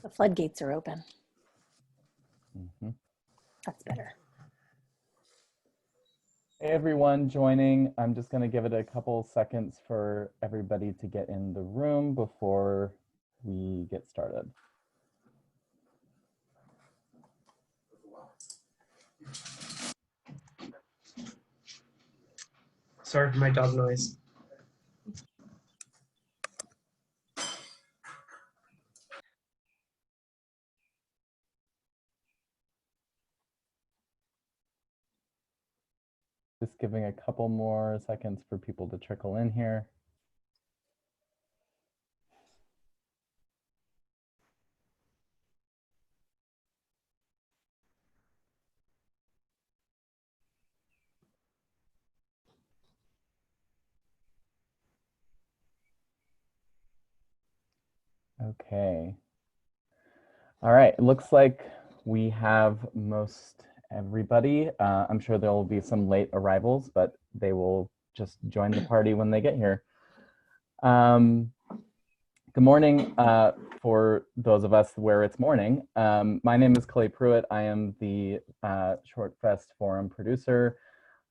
The floodgates are open. Mm-hmm. That's better. Hey everyone joining. I'm just going to give it a couple seconds for everybody to get in the room before we get started. Sorry for my dog noise. Just giving a couple more seconds for people to trickle in here. Okay. All right, it looks like we have most everybody. I'm sure there will be some late arrivals, but they will just join the party when they get here. Good morning for those of us where it's morning. My name is Clay Pruitt. I am the ShortFest forum producer.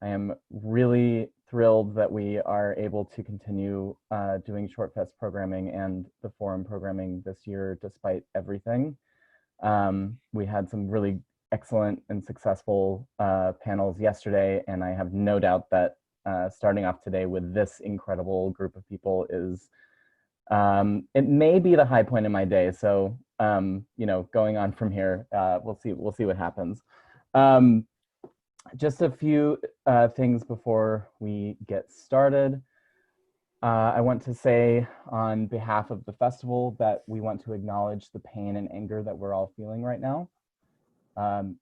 I am really thrilled that we are able to continue doing ShortFest programming and the forum programming this year despite everything. We had some really excellent and successful panels yesterday, and I have no doubt that starting off today with this incredible group of people is, it may be the high point in my day. So, you know, going on from here, we'll see what happens. Just a few things before we get started. I want to say on behalf of the festival that we want to acknowledge the pain and anger that we're all feeling right now.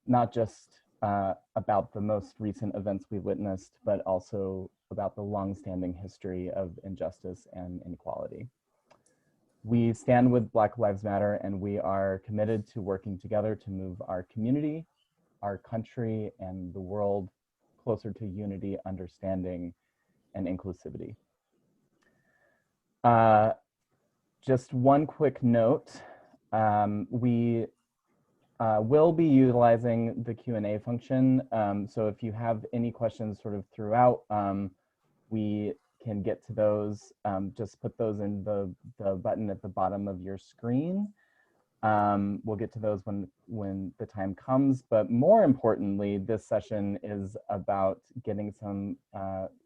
Not just about the most recent events we've witnessed, but also about the longstanding history of injustice and inequality. We stand with Black Lives Matter, and we are committed to working together to move our community, our country, and the world closer to unity, understanding, and inclusivity. Just one quick note, we will be utilizing the Q&A function. So if you have any questions sort of throughout, we can get to those. Just put those in the button at the bottom of your screen. We'll get to those when the time comes, but more importantly, this session is about getting some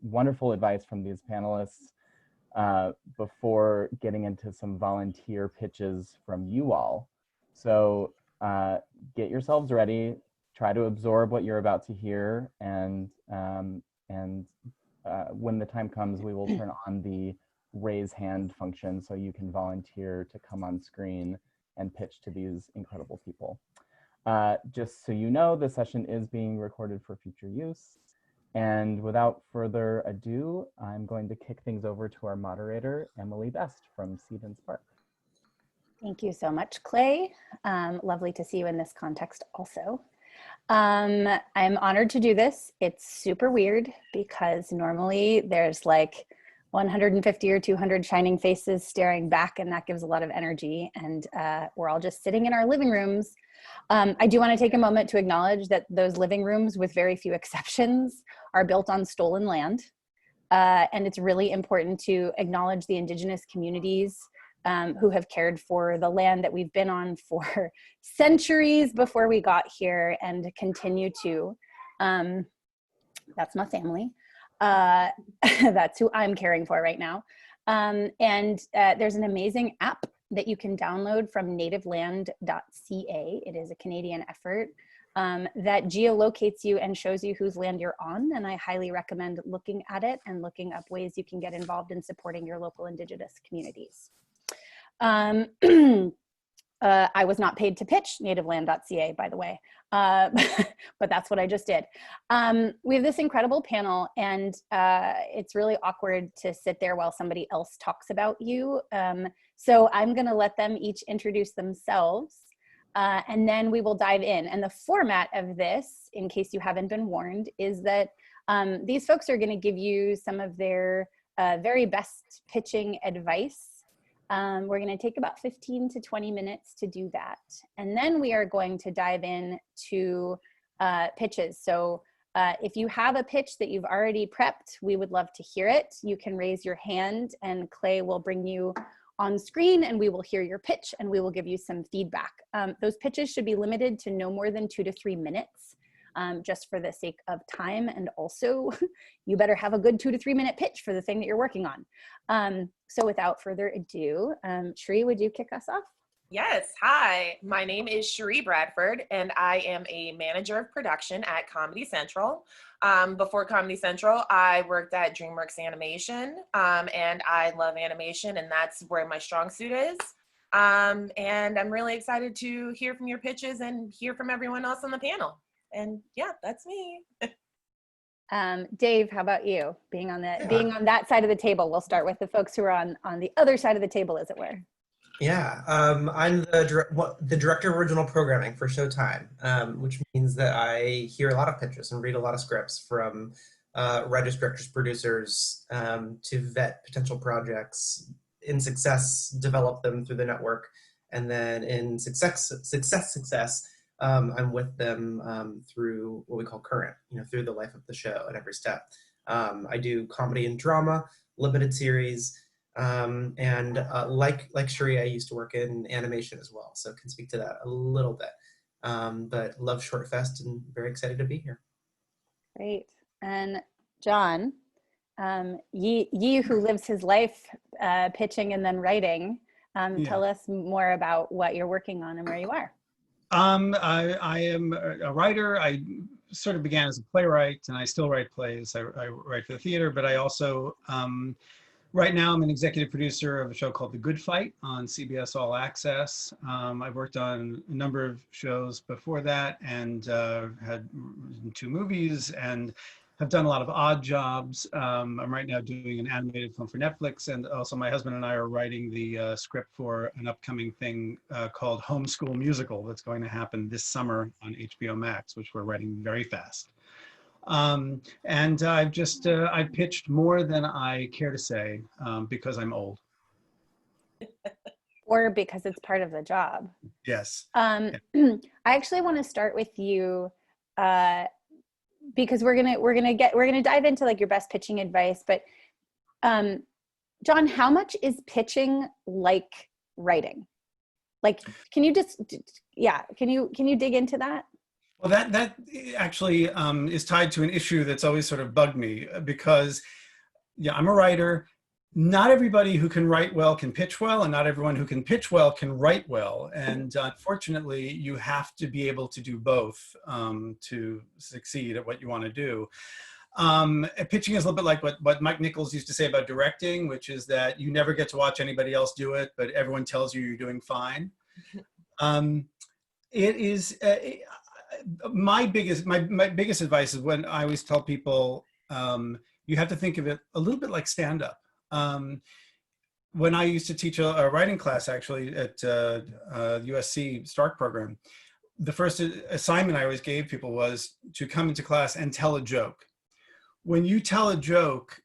wonderful advice from these panelists before getting into some volunteer pitches from you all. So get yourselves ready, try to absorb what you're about to hear, and when the time comes, we will turn on the raise hand function so you can volunteer to come on screen and pitch to these incredible people. Just so you know, the session is being recorded for future use. And without further ado, I'm going to kick things over to our moderator, Emily Best from Seed and Spark. Thank you so much, Clay. Lovely to see you in this context also. I'm honored to do this. It's super weird because normally there's like 150 or 200 shining faces staring back, and that gives a lot of energy, and we're all just sitting in our living rooms. I do want to take a moment to acknowledge that those living rooms, with very few exceptions, are built on stolen land, and it's really important to acknowledge the indigenous communities who have cared for the land that we've been on for centuries before we got here and continue to. That's my family. That's who I'm caring for right now. There's an amazing app that you can download from nativeland.ca. It is a Canadian effort that geolocates you and shows you whose land you're on. And I highly recommend looking at it and looking up ways you can get involved in supporting your local Indigenous communities. I was not paid to pitch nativeland.ca, by the way, but that's what I just did. We have this incredible panel, and it's really awkward to sit there while somebody else talks about you. So I'm gonna let them each introduce themselves, and then we will dive in. And the format of this, in case you haven't been warned, is that these folks are gonna give you some of their very best pitching advice. We're going to take about 15 to 20 minutes to do that. And then we are going to dive in to pitches. So if you have a pitch that you've already prepped, we would love to hear it. You can raise your hand and Clay will bring you on screen and we will hear your pitch and we will give you some feedback. Those pitches should be limited to no more than 2 to 3 minutes, just for the sake of time. And also you better have a good 2 to 3 minute pitch for the thing that you're working on. So without further ado, Sheree, would you kick us off? Yes. Hi, my name is Sheree Bradford, and I am a manager of production at Comedy Central. Before Comedy Central, I worked at DreamWorks Animation, and I love animation, and that's where my strong suit is. And I'm really excited to hear from your pitches and hear from everyone else on the panel. And yeah, that's me. Dave, how about you? Being on that side of the table, we'll start with the folks who are on the other side of the table, as it were. Yeah, I'm the director of original programming for Showtime, which means that I hear a lot of pitches and read a lot of scripts from writers, directors, producers to vet potential projects. In success, develop them through the network, and then in success, I'm with them through what we call current, through the life of the show at every step. I do comedy and drama, limited series. And like Sheree, I used to work in animation as well, so can speak to that a little bit. But love ShortFest and very excited to be here. Great. And John, ye who lives his life pitching and then writing, tell us more about what you're working on and where you are. I am a writer. I sort of began as a playwright, and I still write plays. I write for the theater, but I also right now, I'm an executive producer of a show called The Good Fight on CBS All Access. I've worked on a number of shows before that and had 2 movies and have done a lot of odd jobs. I'm right now doing an animated film for Netflix, and also my husband and I are writing the script for an upcoming thing called Homeschool Musical that's going to happen this summer on HBO Max, which we're writing very fast. And I've pitched more than I care to say because I'm old. Or because it's part of the job. Yes. I actually want to start with you because we're gonna dive into like your best pitching advice. But John, how much is pitching like writing? Like, can you dig into that? Well, that actually is tied to an issue that's always sort of bugged me because, yeah, I'm a writer. Not everybody who can write well can pitch well, and not everyone who can pitch well can write well. And unfortunately, you have to be able to do both to succeed at what you want to do. Pitching is a little bit like what Mike Nichols used to say about directing, which is that you never get to watch anybody else do it, but everyone tells you you're doing fine. It is... my biggest advice is when I always tell people, you have to think of it a little bit like stand-up. When I used to teach a writing class actually at USC Stark program, the first assignment I always gave people was to come into class and tell a joke. When you tell a joke,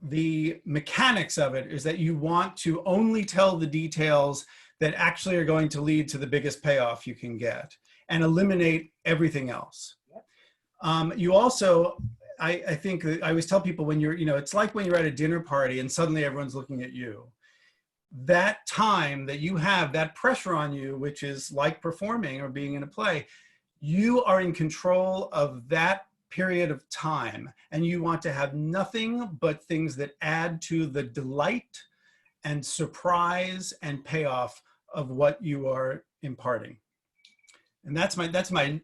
the mechanics of it is that you want to only tell the details that actually are going to lead to the biggest payoff you can get, and eliminate everything else. You also, I think that I always tell people when you're, it's like when you're at a dinner party and suddenly everyone's looking at you. That time that you have, that pressure on you, which is like performing or being in a play, you are in control of that period of time. And you want to have nothing but things that add to the delight and surprise and payoff of what you are imparting. And that's my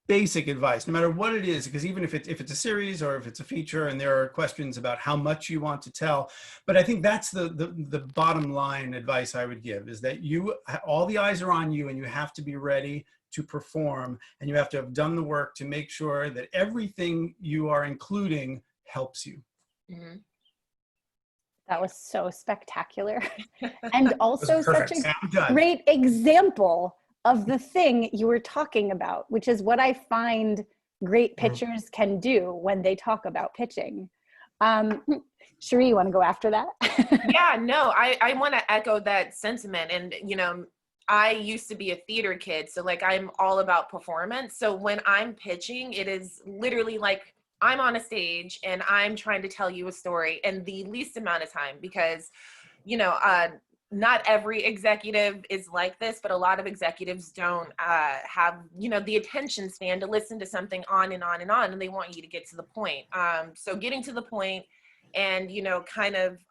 basic advice, no matter what it is, because even if it's a series or if it's a feature and there are questions about how much you want to tell, but I think that's the bottom line advice I would give, is that all the eyes are on you and you have to be ready to perform, and you have to have done the work to make sure that everything you are including helps you. Mm-hmm. That was so spectacular. And also such a great great example of the thing you were talking about, which is what I find great pitchers can do when they talk about pitching. Cherie, you want to go after that? Yeah, no, I want to echo that sentiment. And, I used to be a theater kid, so like I'm all about performance. So when I'm pitching, it is literally like I'm on a stage and I'm trying to tell you a story in the least amount of time because, not every executive is like this, but a lot of executives don't have, the attention span to listen to something on and on and on, and they want you to get to the point. So getting to the point and,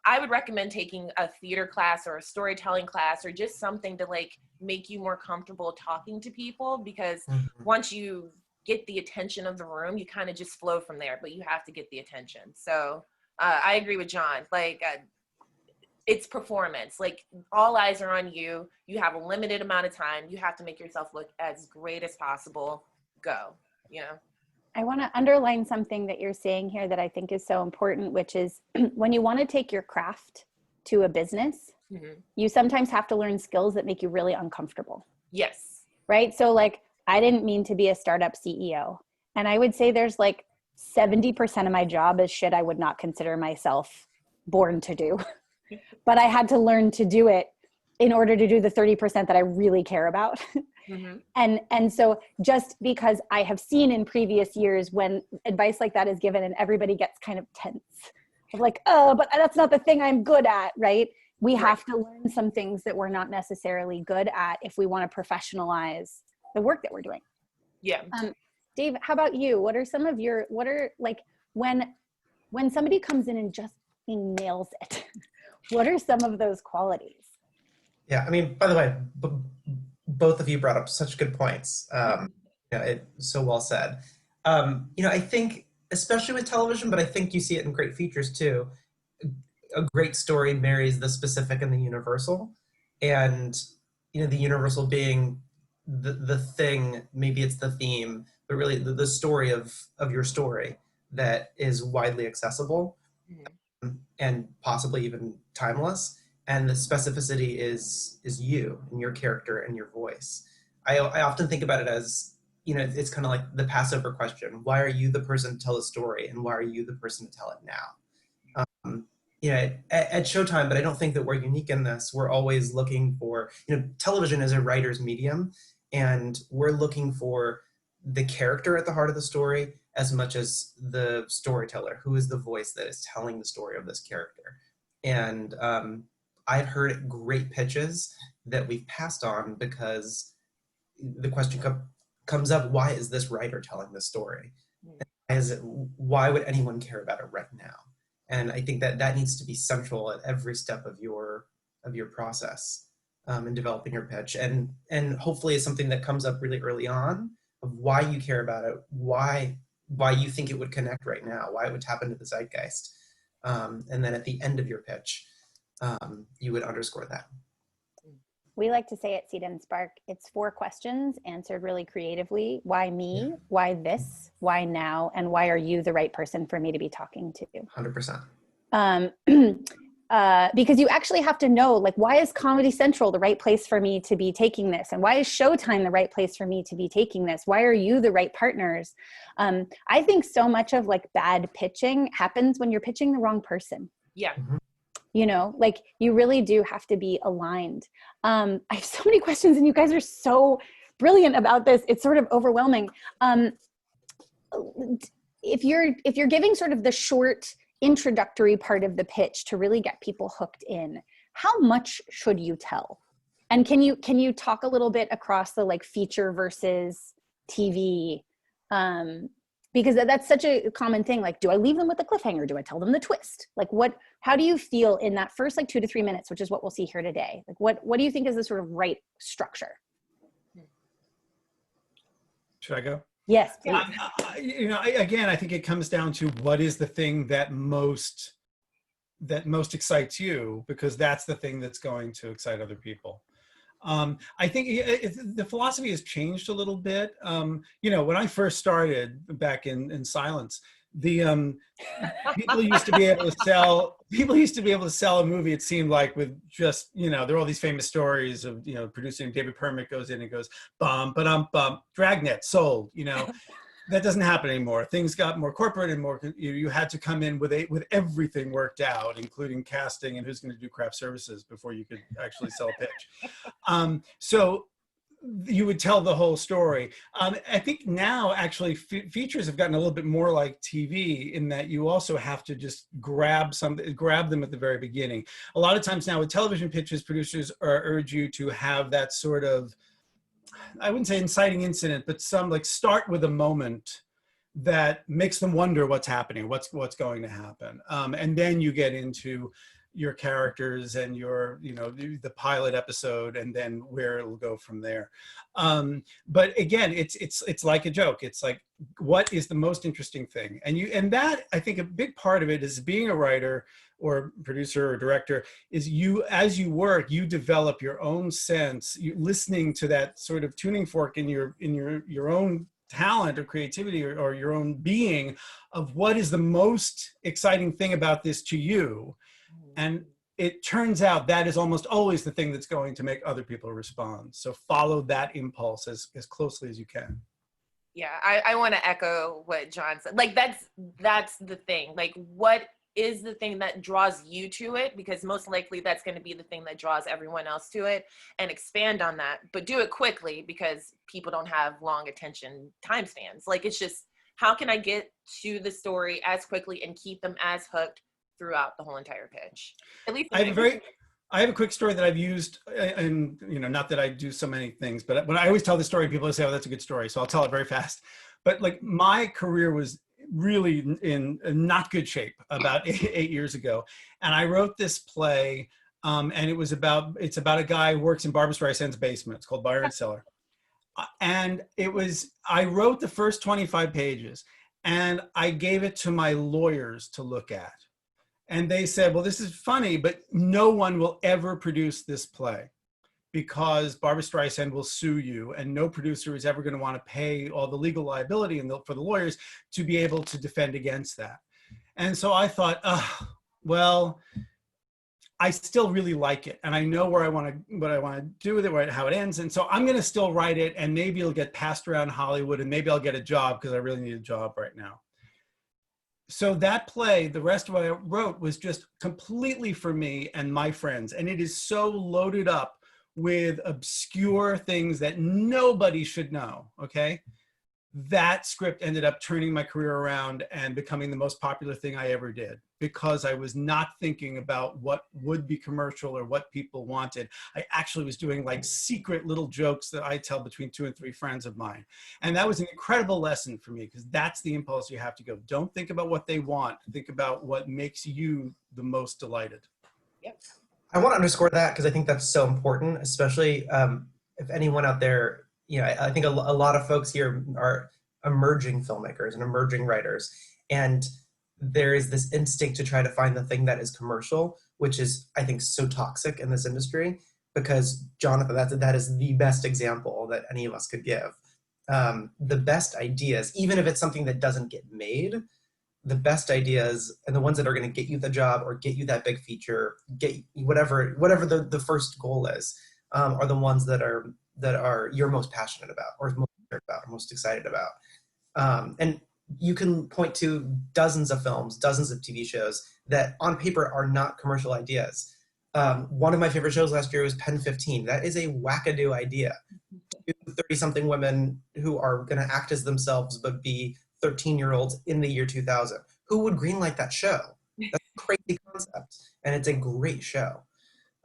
I would recommend taking a theater class or a storytelling class or just something to like make you more comfortable talking to people, because once you get the attention of the room, you kind of just flow from there, but you have to get the attention. So I agree with John. Like, it's performance. Like all eyes are on you. You have a limited amount of time. You have to make yourself look as great as possible. Go, I want to underline something that you're saying here that I think is so important, which is when you want to take your craft to a business, you sometimes have to learn skills that make you really uncomfortable. Yes. Right? So like, I didn't mean to be a startup CEO. And I would say there's like 70% of my job is shit I would not consider myself born to do. But I had to learn to do it in order to do the 30% that I really care about. And so just because I have seen in previous years when advice like that is given and everybody gets kind of tense of like, oh, but that's not the thing I'm good at, right? We have to learn some things that we're not necessarily good at if we want to professionalize the work that we're doing. Yeah. Dave, how about you? What are like when somebody comes in and just nails it, what are some of those qualities? Yeah, I mean, by the way, both of you brought up such good points. So well said. I think, especially with television, but I think you see it in great features too, a great story marries the specific and the universal. And, the universal being the thing, maybe it's the theme, but really the story of your story that is widely accessible and possibly even timeless. And the specificity is you and your character and your voice. I often think about it as, it's kind of like the Passover question. Why are you the person to tell the story? And why are you the person to tell it now? At Showtime, but I don't think that we're unique in this. We're always looking for, television is a writer's medium, and we're looking for the character at the heart of the story as much as the storyteller, who is the voice that is telling the story of this character. And I've heard great pitches that we've passed on because the question comes up, why is this writer telling this story? Why would anyone care about it right now? And I think that needs to be central at every step of your process in developing your pitch. And hopefully it's something that comes up really early on of why you care about it, why you think it would connect right now, why it would tap into the zeitgeist. And then at the end of your pitch, you would underscore that. We like to say at Seed and Spark, it's 4 questions answered really creatively. Why me? Yeah. Why this? Why now? And why are you the right person for me to be talking to? 100%. Because you actually have to know, like, why is Comedy Central the right place for me to be taking this? And why is Showtime the right place for me to be taking this? Why are you the right partners? I think so much of like bad pitching happens when you're pitching the wrong person. Yeah. Like you really do have to be aligned. I have so many questions and you guys are so brilliant about this. It's sort of overwhelming. If you're giving sort of the short introductory part of the pitch to really get people hooked in, how much should you tell? And can you talk a little bit across the like feature versus TV? Because that's such a common thing. Like, do I leave them with a cliffhanger? Do I tell them the twist? Like how do you feel in that first like 2 to 3 minutes, which is what we'll see here today? Like what do you think is the sort of right structure? Should I go? Yes, please. Again, I think it comes down to what is the thing that most excites you, because that's the thing that's going to excite other people. I think the philosophy has changed a little bit. When I first started back in Silence, the people used to be able to sell a movie, it seemed like, with just, there are all these famous stories of, producing David Permit goes in and goes, bum, ba-dum, bum, Dragnet sold, that doesn't happen anymore. Things got more corporate and more, you had to come in with everything worked out, including casting and who's going to do craft services before you could actually sell a pitch. So you would tell the whole story. I think now actually features have gotten a little bit more like TV in that you also have to just grab them at the very beginning. A lot of times now with television pitches, producers urge you to have that sort of, I wouldn't say inciting incident, but some like start with a moment that makes them wonder what's happening, what's going to happen. And then you get into your characters and your, the pilot episode, and then where it'll go from there. But again, it's like a joke. It's like, what is the most interesting thing? And that, I think a big part of it is being a writer or producer or director is as you work, you develop your own sense, you listening to that sort of tuning fork in your own talent or creativity or your own being of what is the most exciting thing about this to you. And it turns out that is almost always the thing that's going to make other people respond. So follow that impulse as closely as you can. Yeah, I want to echo what John said. Like that's the thing. Like, what is the thing that draws you to it? Because most likely that's going to be the thing that draws everyone else to it, and expand on that, but do it quickly because people don't have long attention time spans. Like, it's just, how can I get to the story as quickly and keep them as hooked throughout the whole entire pitch? At least I have a quick story that I've used, and not that I do so many things, but when I always tell the story, people say, "Oh, that's a good story," so I'll tell it very fast. But like, my career was really in not good shape about 8 years ago, and I wrote this play, and it's about a guy who works in Barbra Streisand's basement. It's called Byron Cellar, and I wrote the first 25 pages, and I gave it to my lawyers to look at. And they said, well, this is funny, but no one will ever produce this play because Barbra Streisand will sue you, and no producer is ever going to want to pay all the legal liability for the lawyers to be able to defend against that. And so I thought, well, I still really like it, and I know what I want to do with it, how it ends, and so I'm going to still write it, and maybe it'll get passed around Hollywood, and maybe I'll get a job because I really need a job right now. So that play, the rest of what I wrote was just completely for me and my friends. And it is so loaded up with obscure things that nobody should know, okay? That script ended up turning my career around and becoming the most popular thing I ever did because I was not thinking about what would be commercial or what people wanted. I actually was doing like secret little jokes that I tell between 2 and 3 friends of mine. And that was an incredible lesson for me because that's the impulse you have to go. Don't think about what they want. Think about what makes you the most delighted. Yep. I want to underscore that because I think that's so important, especially if anyone out there, I think a lot of folks here are emerging filmmakers and emerging writers. And there is this instinct to try to find the thing that is commercial, which is, I think, so toxic in this industry because, Jonathan, that is the best example that any of us could give. The best ideas, even if it's something that doesn't get made, the best ideas and the ones that are going to get you the job or get you that big feature, get whatever the first goal is, are the ones that are you're most passionate about or most excited about. And you can point to dozens of films, dozens of TV shows that on paper are not commercial ideas. One of my favorite shows last year was Pen 15. That is a wackadoo idea. 30-something women who are going to act as themselves but be 13-year-olds in the year 2000. Who would greenlight that show? That's a crazy concept, and it's a great show.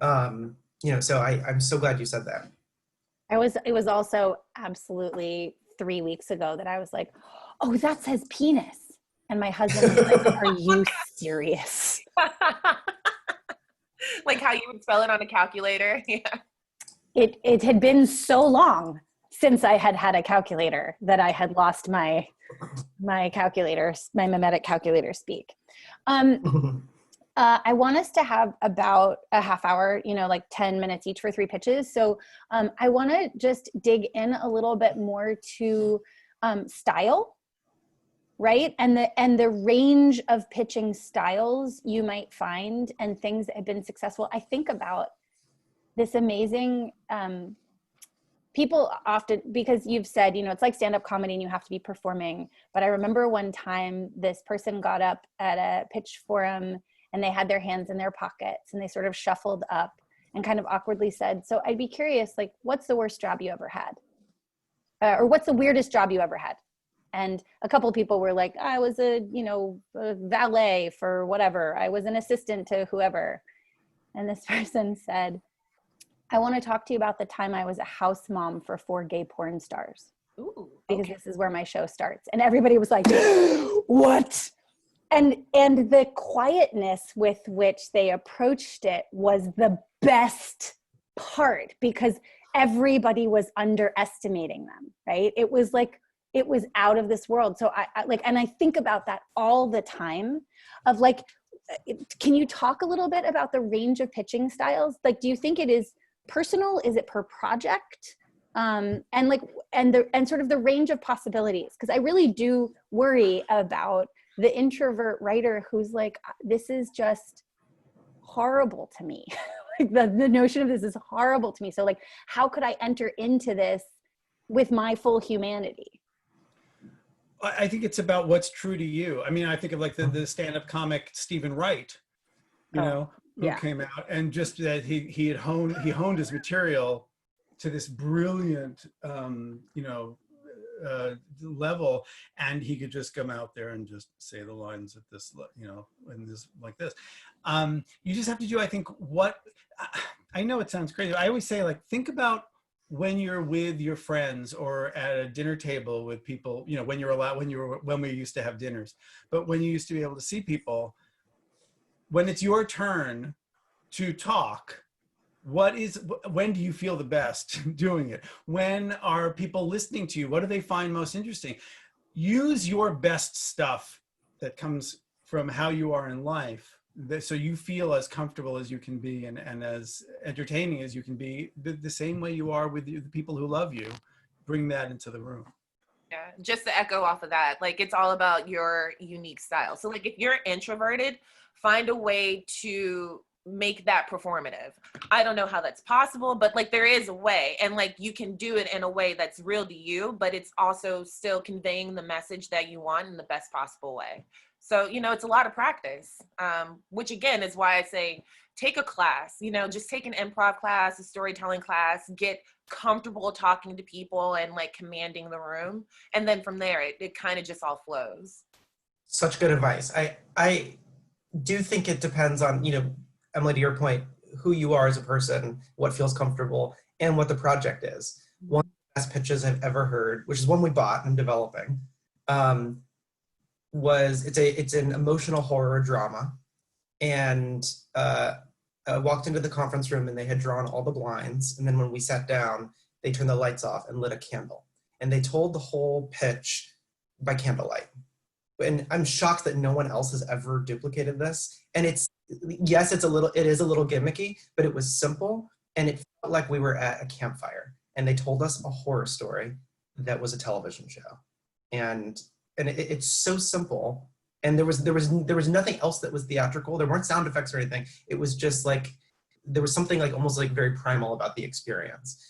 So I'm so glad you said that. It was also absolutely 3 weeks ago that I was like, oh, that says penis. And my husband was like, are you serious? Like how you would spell it on a calculator. Yeah. It had been so long since I had a calculator that I had lost my calculator, my mimetic calculator speak. I want us to have about a half hour, like 10 minutes each for 3 pitches. So I want to just dig in a little bit more to style, right? And the range of pitching styles you might find and things that have been successful. I think about this amazing people often, because you've said, you know, it's like stand-up comedy and you have to be performing. But I remember one time this person got up at a pitch forum and they had their hands in their pockets and they sort of shuffled up and kind of awkwardly said, so I'd be curious, like, what's the worst job you ever had? Or what's the weirdest job you ever had? And a couple of people were like, I was a valet for whatever. I was an assistant to whoever. And this person said, I want to talk to you about the time I was a house mom for 4 gay porn stars. Ooh, because this is where my show starts. And everybody was like, what? And the quietness with which they approached it was the best part, because everybody was underestimating them, right? It was like, it was out of this world. So I like, and I think about that all the time of like, can you talk a little bit about the range of pitching styles? Like, do you think it is personal? Is it per project? And sort of the range of possibilities? Because I really do worry about the introvert writer who's like, this is just horrible to me. Like the notion of this is horrible to me. So like, how could I enter into this with my full humanity? I think it's about what's true to you. I mean, I think of like the stand-up comic Stephen Wright, who came out, and just that he honed his material to this brilliant level, and he could just come out there and just say the lines at this, in this like this. You just have to do, I think, what I know it sounds crazy. I always say, like, think about when you're with your friends or at a dinner table with people, when we used to have dinners, but when you used to be able to see people, when it's your turn to talk, when do you feel the best doing it? When are people listening to you? What do they find most interesting? Use your best stuff that comes from how you are in life, so you feel as comfortable as you can be and as entertaining as you can be, the same way you are with the people who love you. Bring that into the room. Yeah, just to echo off of that, like, it's all about your unique style. So like, if you're introverted, find a way to make that performative. I don't know how that's possible, but like, there is a way, and like, you can do it in a way that's real to you, but it's also still conveying the message that you want in the best possible way. So, it's a lot of practice, which again is why I say take a class, just take an improv class, a storytelling class, get comfortable talking to people and like commanding the room. And then from there, it kind of just all flows. Such good advice. I do think it depends on, Emily, to your point, who you are as a person, what feels comfortable, and what the project is. One of the best pitches I've ever heard, which is one we bought and developing, it's an emotional horror drama. And I walked into the conference room and they had drawn all the blinds. And then when we sat down, they turned the lights off and lit a candle. And they told the whole pitch by candlelight. And I'm shocked that no one else has ever duplicated this. And it is a little gimmicky, but it was simple. And it felt like we were at a campfire. And they told us a horror story that was a television show. And it's so simple. And there was nothing else that was theatrical. There weren't sound effects or anything. It was just like, there was something like almost like very primal about the experience.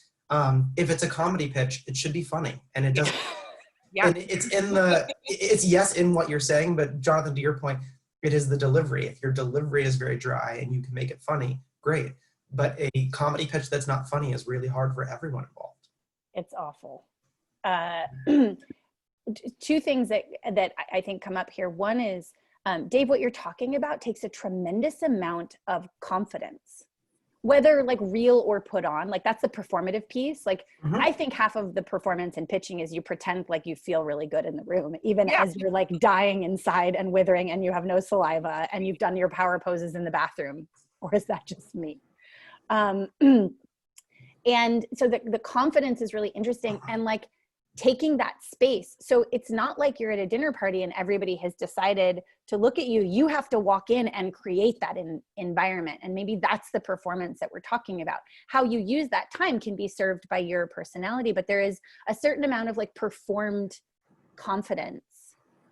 If it's a comedy pitch, it should be funny, and it doesn't. Yeah. And it's yes in what you're saying, but Jonathan, to your point, it is the delivery. If your delivery is very dry and you can make it funny, great. But a comedy pitch that's not funny is really hard for everyone involved. It's awful. Two things that I think come up here. One is, Dave, what you're talking about takes a tremendous amount of confidence, whether like real or put on. Like, that's the performative piece. Like, I think half of the performance in pitching is you pretend like you feel really good in the room, even as you're like dying inside and withering and you have no saliva and you've done your power poses in the bathroom. Or is that just me? And so the confidence is really interesting, and like taking that space. So it's not like you're at a dinner party and everybody has decided to look at you. You have to walk in and create that environment. And maybe that's the performance that we're talking about. How you use that time can be served by your personality, but there is a certain amount of like performed confidence.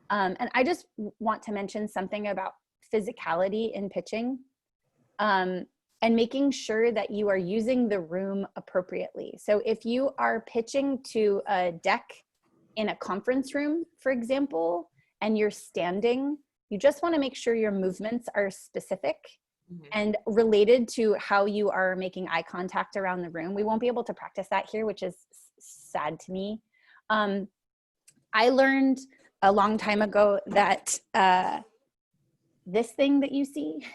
And I just want to mention something about physicality in pitching. and making sure that you are using the room appropriately. So if you are pitching to a deck in a conference room, for example, and you're standing, you just want to make sure your movements are specific and related to how you are making eye contact around the room. We won't be able to practice that here, which is sad to me. I learned a long time ago that this thing that you see,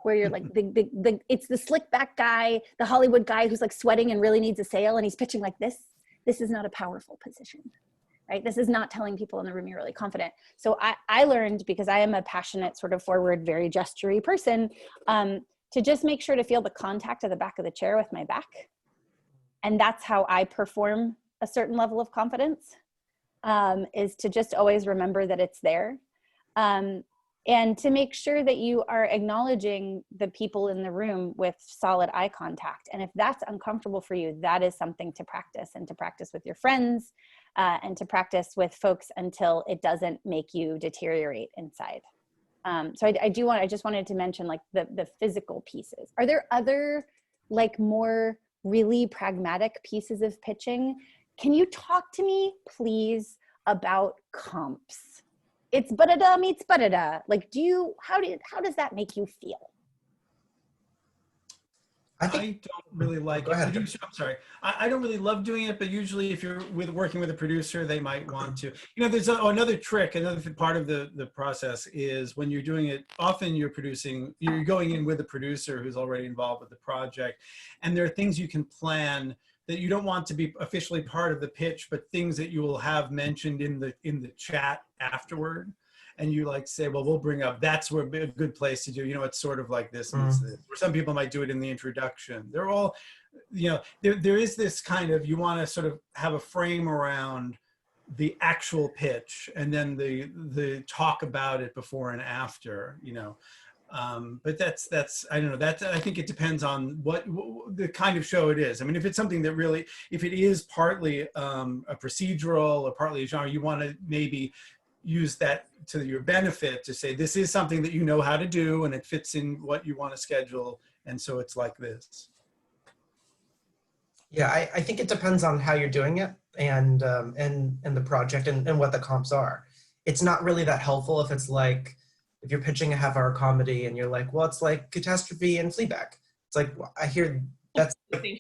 where you're like, it's the slick back guy, the Hollywood guy who's like sweating and really needs a sale, and he's pitching like this. This is not a powerful position, right? This is not telling people in the room you're really confident. So I learned, because I am a passionate, sort of forward, very gestury person, to just make sure to feel the contact of the back of the chair with my back. And that's how I perform a certain level of confidence, is to just always remember that it's there. And to make sure that you are acknowledging the people in the room with solid eye contact. And if that's uncomfortable for you, that is something to practice, and to practice with your friends, and to practice with folks until it doesn't make you deteriorate inside. So I just wanted to mention like the physical pieces. Are there other like more really pragmatic pieces of pitching? Can you talk to me, please, about comps? It's ba-da-da meets ba-da-da. Like, how does that make you feel? I don't really like it. I'm sorry. I don't really love doing it, but usually if you're working with a producer, they might want to. You know, there's another trick, another part of the process is when you're doing it, often you're going in with a producer who's already involved with the project. And there are things you can plan that you don't want to be officially part of the pitch, but things that you will have mentioned in the chat afterward. And you like say, well, we'll bring up, that's where a good place to do, you know, it's sort of like this and this. Or some people might do it in the introduction. They're all, you know, there is this kind of, you want to sort of have a frame around the actual pitch and then the talk about it before and after, you know. But that's I don't know, I think it depends on what the kind of show it is. I mean, if it's something that really, if it is partly a procedural or partly a genre, you want to maybe use that to your benefit to say, this is something that you know how to do and it fits in what you want to schedule. And so it's like this. Yeah, I think it depends on how you're doing it and the project and what the comps are. It's not really that helpful if it's like, if you're pitching a half-hour comedy and you're like, well, it's like Catastrophe and Fleabag. It's like, well, I hear that's like,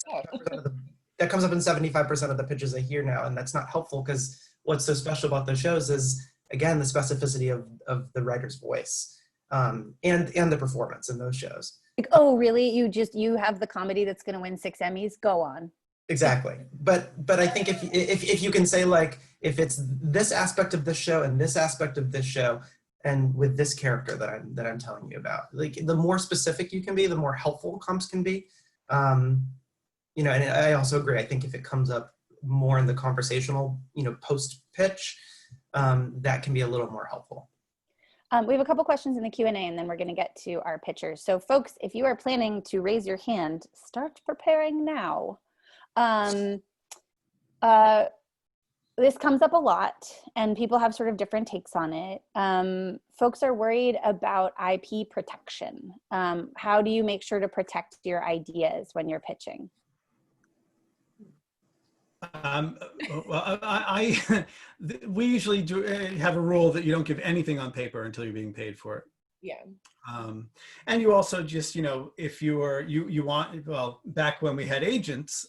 that comes up in 75% of the pitches I hear now, and that's not helpful because what's so special about those shows is, again, the specificity of the writer's voice and the performance in those shows. Like, oh, really? You have the comedy that's going to win 6 Emmys? Go on. Exactly. But I think if you can say like, if it's this aspect of this show and this aspect of this show, and with this character that I'm telling you about, like the more specific you can be, the more helpful comps can be. You know, and I also agree. I think if it comes up more in the conversational, you know, post pitch, that can be a little more helpful. We have a couple questions in the Q&A, and then we're going to get to our pitchers. So folks, if you are planning to raise your hand, start preparing now. This comes up a lot, and people have sort of different takes on it. Folks are worried about IP protection. How do you make sure to protect your ideas when you're pitching? Well, we usually do have a rule that you don't give anything on paper until you're being paid for it. Yeah. And you also just, you know, if you want, well, back when we had agents,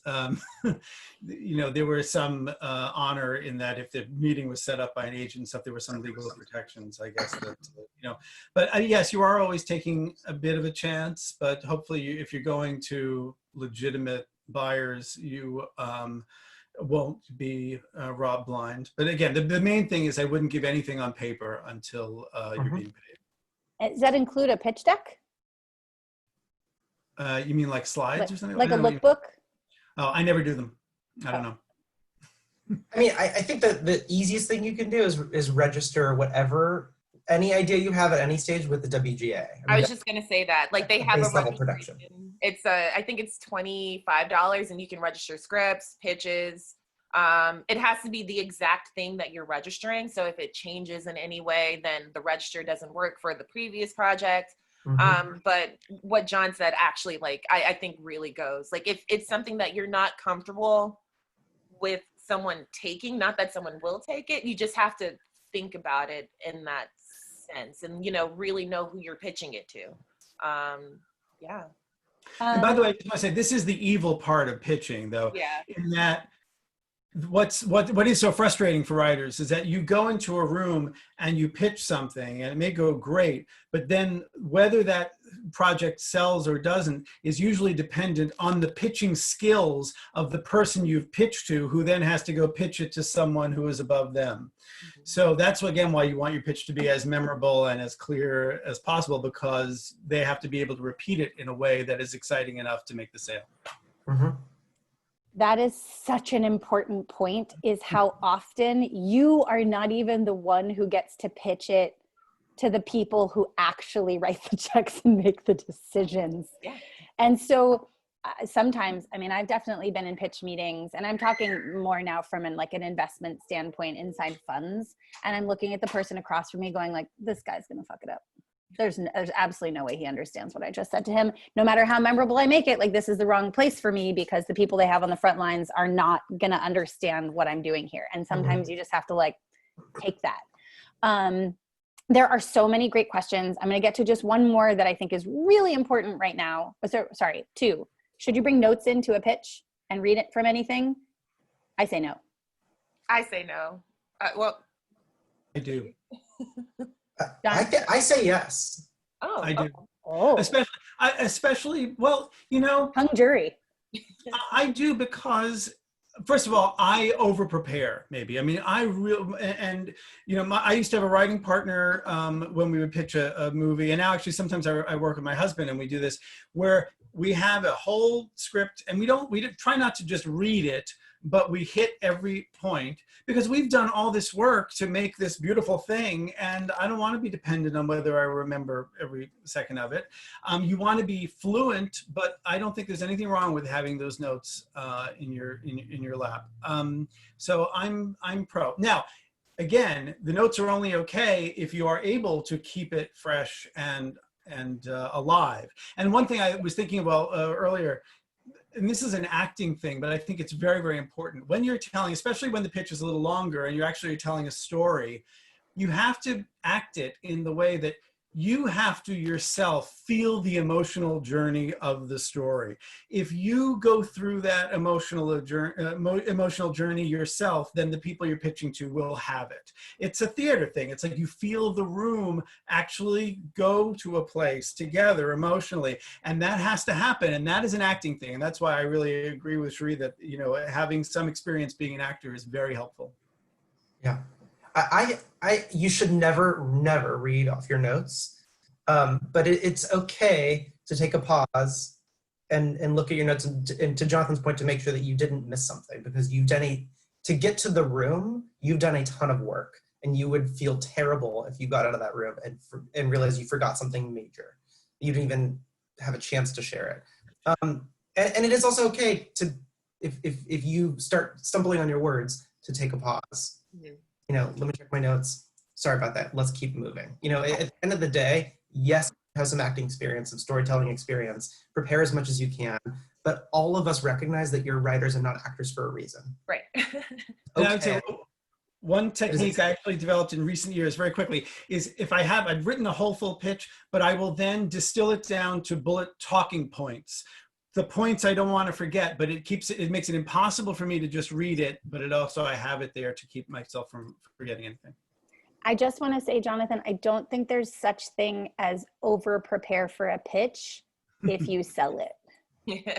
you know, there were some honor in that if the meeting was set up by an agent, stuff, there were some legal protections, I guess, that, you know, but yes, you are always taking a bit of a chance, but hopefully if you're going to legitimate buyers, you won't be robbed blind. But again, the main thing is I wouldn't give anything on paper until you're being paid. Does that include a pitch deck? You mean like slides or something? Like a lookbook? Oh, I never do them. I don't know. I mean, I think that the easiest thing you can do is register any idea you have at any stage with the WGA. I was just going to say that, like, they have a level production. It's I think it's $25, and you can register scripts, pitches. It has to be the exact thing that you're registering. So if it changes in any way, then the register doesn't work for the previous project. But what John said actually, like, I think really goes. Like, if it's something that you're not comfortable with someone taking, not that someone will take it, you just have to think about it in that sense and, you know, really know who you're pitching it to. Yeah. And by the way, I just want to say, this is the evil part of pitching, though, Yeah. in that what is so frustrating for writers is that you go into a room and you pitch something and it may go great, but then whether that project sells or doesn't is usually dependent on the pitching skills of the person you've pitched to, who then has to go pitch it to someone who is above them. So that's, again, why you want your pitch to be as memorable and as clear as possible, because they have to be able to repeat it in a way that is exciting enough to make the sale. That is such an important point, is how often you are not even the one who gets to pitch it to the people who actually write the checks and make the decisions. Yeah. And so sometimes, I mean, I've definitely been in pitch meetings, and I'm talking more now from an investment standpoint inside funds. And I'm looking at the person across from me going like, this guy's going to fuck it up. There's absolutely no way he understands what I just said to him. No matter how memorable I make it, like, this is the wrong place for me, because the people they have on the front lines are not going to understand what I'm doing here. And sometimes you just have to like take that. There are so many great questions. I'm going to get to just one more that I think is really important right now. Sorry, two. Should you bring notes into a pitch and read it from anything? I say no. I say no. Well, I do. I say yes. oh, I do. Oh, Especially, well, you know, hung jury. I do, because first of all, I over prepare, maybe. I mean, you know, I used to have a writing partner when we would pitch a movie, and now actually sometimes I work with my husband and we do this, where we have a whole script and we try not to just read it, but we hit every point, because we've done all this work to make this beautiful thing, and I don't want to be dependent on whether I remember every second of it. You want to be fluent, but I don't think there's anything wrong with having those notes in your lap. So I'm pro. Now, again, the notes are only okay if you are able to keep it fresh and alive. And one thing I was thinking about earlier, and this is an acting thing, but I think it's very, very important. When you're telling, especially when the pitch is a little longer and you're actually telling a story, you have to act it in the way that you have to yourself feel the emotional journey of the story. If you go through that emotional journey yourself, then the people you're pitching to will have it. It's a theater thing. It's like you feel the room actually go to a place together emotionally, and that has to happen. And that is an acting thing. And that's why I really agree with Sheree that, you know, having some experience being an actor is very helpful. Yeah. You should never read off your notes, but it's okay to take a pause and look at your notes, and to Jonathan's point, to make sure that you didn't miss something, because to get to the room, you've done a ton of work, and you would feel terrible if you got out of that room and realized you forgot something major. You didn't even have a chance to share it. And it is also okay to, if you start stumbling on your words, to take a pause. You know, let me check my notes. Sorry about that. Let's keep moving. You know, at the end of the day, yes, have some acting experience, some storytelling experience, prepare as much as you can, but all of us recognize that you're writers and not actors for a reason. right. And I would say one technique I actually developed in recent years, very quickly, is I've written a whole full pitch, but I will then distill it down to bullet talking points. The points I don't want to forget, but it makes it impossible for me to just read it, but it also, I have it there to keep myself from forgetting anything. I just want to say, Jonathan, I don't think there's such thing as over prepare for a pitch if you sell it.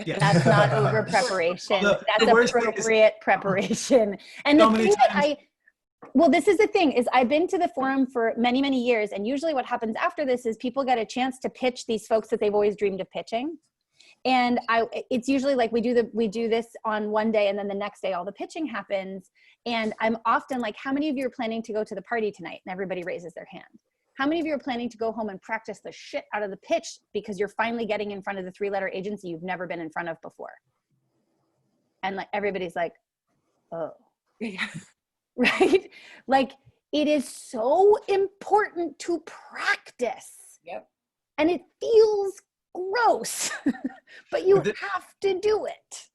Yeah. That's not over preparation. That's appropriate preparation. And So the many thing times- well, this is the thing, is I've been to the forum for many, many years. And usually what happens after this is people get a chance to pitch these folks that they've always dreamed of pitching. And it's usually like we do this on one day, and then the next day all the pitching happens. And I'm often like, how many of you are planning to go to the party tonight? And everybody raises their hand. How many of you are planning to go home and practice the shit out of the pitch because you're finally getting in front of the 3-letter agency you've never been in front of before? And like everybody's like, oh, Yeah. right? Like, it is so important to practice. Yep. and it feels gross, but you have to do it.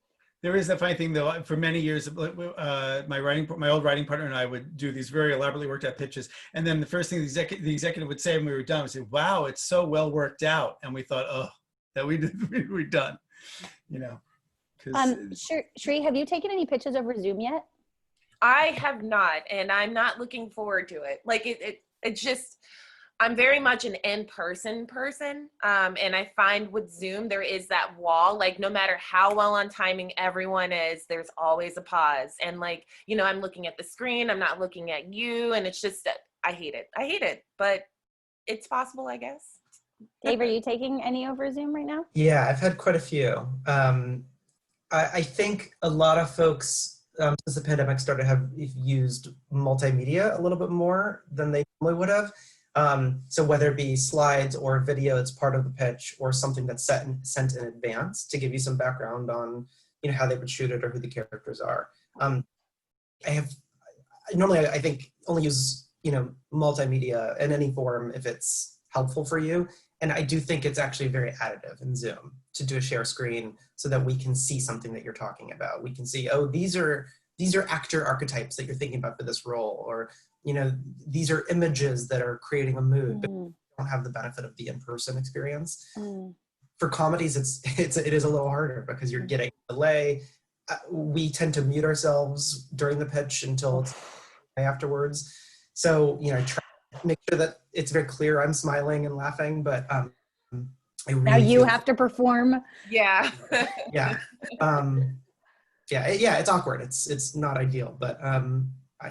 There is a funny thing though. For many years, my old writing partner and I would do these very elaborately worked out pitches, and then the first thing the executive would say when we were done would say, "Wow, it's so well worked out," and we thought, "Oh, that we're done," you know. Shri, have you taken any pitches over Zoom yet? I have not, and I'm not looking forward to it. Like it's just, I'm very much an in-person person. And I find with Zoom, there is that wall, like no matter how well on timing everyone is, there's always a pause. And like, you know, I'm looking at the screen, I'm not looking at you. And it's just, I hate it, but it's possible, I guess. Dave, are you taking any over Zoom right now? Yeah, I've had quite a few. I think a lot of folks, since the pandemic started, have used multimedia a little bit more than they normally would have. So whether it be slides or video that's part of the pitch, or something that's sent in advance to give you some background on, you know, how they would shoot it or who the characters are. I think only use, you know, multimedia in any form if it's helpful for you. And I do think it's actually very additive in Zoom to do a share screen so that we can see something that you're talking about. We can see, oh, these are actor archetypes that you're thinking about for this role, or, you know, these are images that are creating a mood, but you don't have the benefit of the in-person experience. For comedies, it is a little harder because you're getting a delay. We tend to mute ourselves during the pitch until it's afterwards. So, you know, try to make sure that it's very clear I'm smiling and laughing, but I really now you have to perform. Yeah. Yeah. Yeah, it's awkward. It's not ideal, but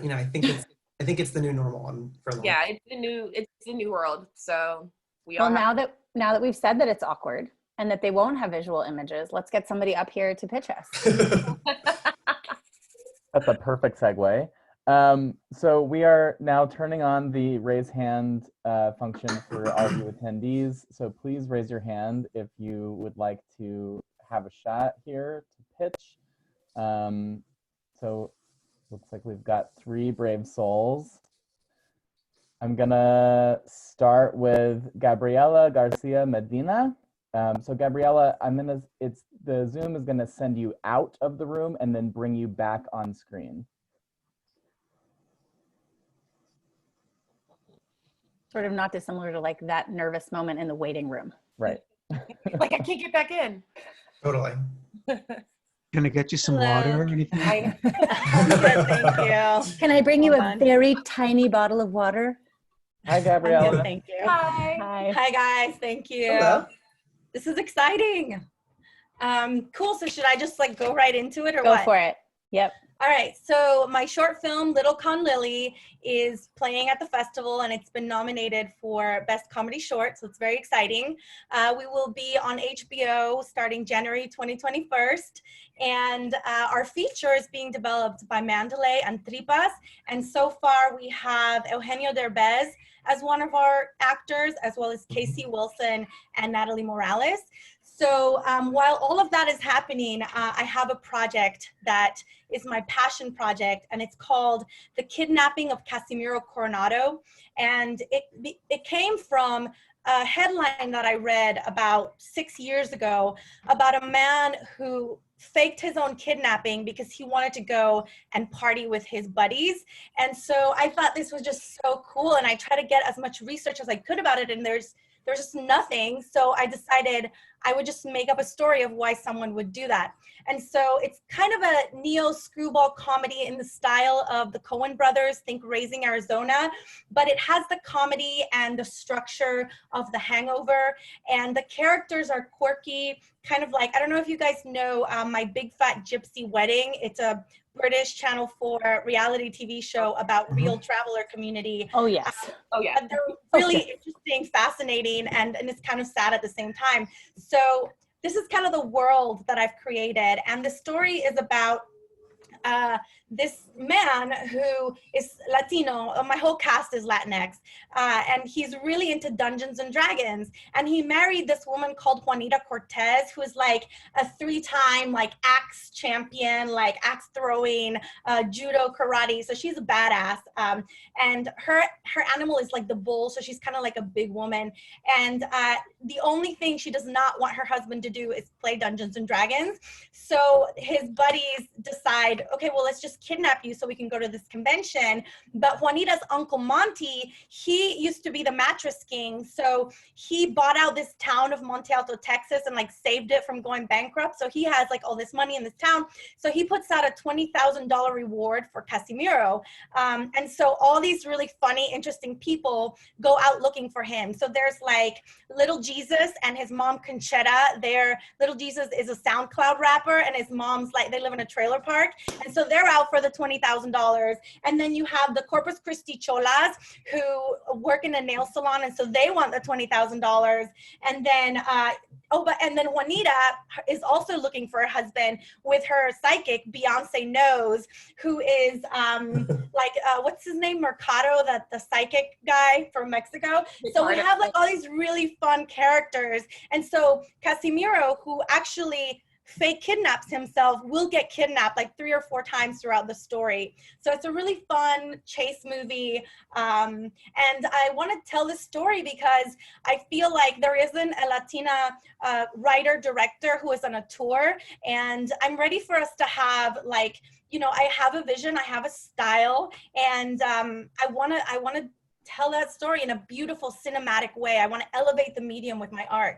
you know, I think it's the new normal for a long time. Yeah, it's a new world. So now that we've said that it's awkward and that they won't have visual images, let's get somebody up here to pitch us. That's a perfect segue. So we are now turning on the raise hand function for all of you attendees. So please raise your hand if you would like to have a shot here to pitch. So looks like we've got 3 brave souls. I'm gonna start with Gabriela Garcia Medina. So Gabriela, the Zoom is gonna send you out of the room and then bring you back on screen. Sort of not dissimilar to like that nervous moment in the waiting room. Right. like I can't get back in. Totally. Can I get you some water or anything? Thank you. Can I bring you a very tiny bottle of water? Hi, Gabriella. Good, thank you. Hi. Hi, guys. Thank you. Hello. This is exciting. Cool. So should I just like go right into it or Go what? for it. Yep. All right. So my short film, Little Con Lily, is playing at the festival and it's been nominated for Best Comedy Short. So it's very exciting. We will be on HBO starting January 2021. And our feature is being developed by Mandalay and Tripas. And so far we have Eugenio Derbez as one of our actors, as well as Casey Wilson and Natalie Morales. So while all of that is happening, I have a project that is my passion project, and it's called The Kidnapping of Casimiro Coronado. And it came from a headline that I read about 6 years ago about a man who faked his own kidnapping because he wanted to go and party with his buddies. And so I thought this was just so cool, and I tried to get as much research as I could about it, and there's just nothing. So I decided I would just make up a story of why someone would do that. And so it's kind of a neo screwball comedy in the style of the Coen brothers, think Raising Arizona, but it has the comedy and the structure of The Hangover, and the characters are quirky, kind of like, I don't know if you guys know My Big Fat Gypsy Wedding. It's a British Channel 4 reality TV show about real traveler community. Oh, yes. Oh yeah. They're really interesting, fascinating, and it's kind of sad at the same time. So this is kind of the world that I've created. And the story is about this man who is Latino. My whole cast is Latinx, and he's really into Dungeons and Dragons. And he married this woman called Juanita Cortez, who is like a 3-time like axe champion, like axe throwing, judo, karate. So she's a badass. And her animal is like the bull, so she's kind of like a big woman. And the only thing she does not want her husband to do is play Dungeons and Dragons. So his buddies decide, okay, well, let's just kidnap you so we can go to this convention. But Juanita's uncle Monty, he used to be the mattress king. So he bought out this town of Monte Alto, Texas, and like saved it from going bankrupt. So he has like all this money in this town. So he puts out a $20,000 reward for Casimiro. And so all these really funny, interesting people go out looking for him. So there's like Little Jesus and his mom Conchetta. Little Jesus is a SoundCloud rapper, and his mom's like, they live in a trailer park. And so they're out for the $20,000. And then you have the Corpus Christi Cholas who work in a nail salon. And so they want the $20,000. And then, and then Juanita is also looking for a husband with her psychic, Beyonce Knows, who is what's his name? Mercado, the psychic guy from Mexico. So we have like all these really fun characters. And so Casimiro, who actually fake kidnaps himself, will get kidnapped like 3 or 4 times throughout the story. So it's a really fun chase movie. And I want to tell this story because I feel like there isn't a Latina writer director who is on a tour, and I'm ready for us to have like, you know, I have a vision, I have a style, and I want to tell that story in a beautiful cinematic way. I want to elevate the medium with my art.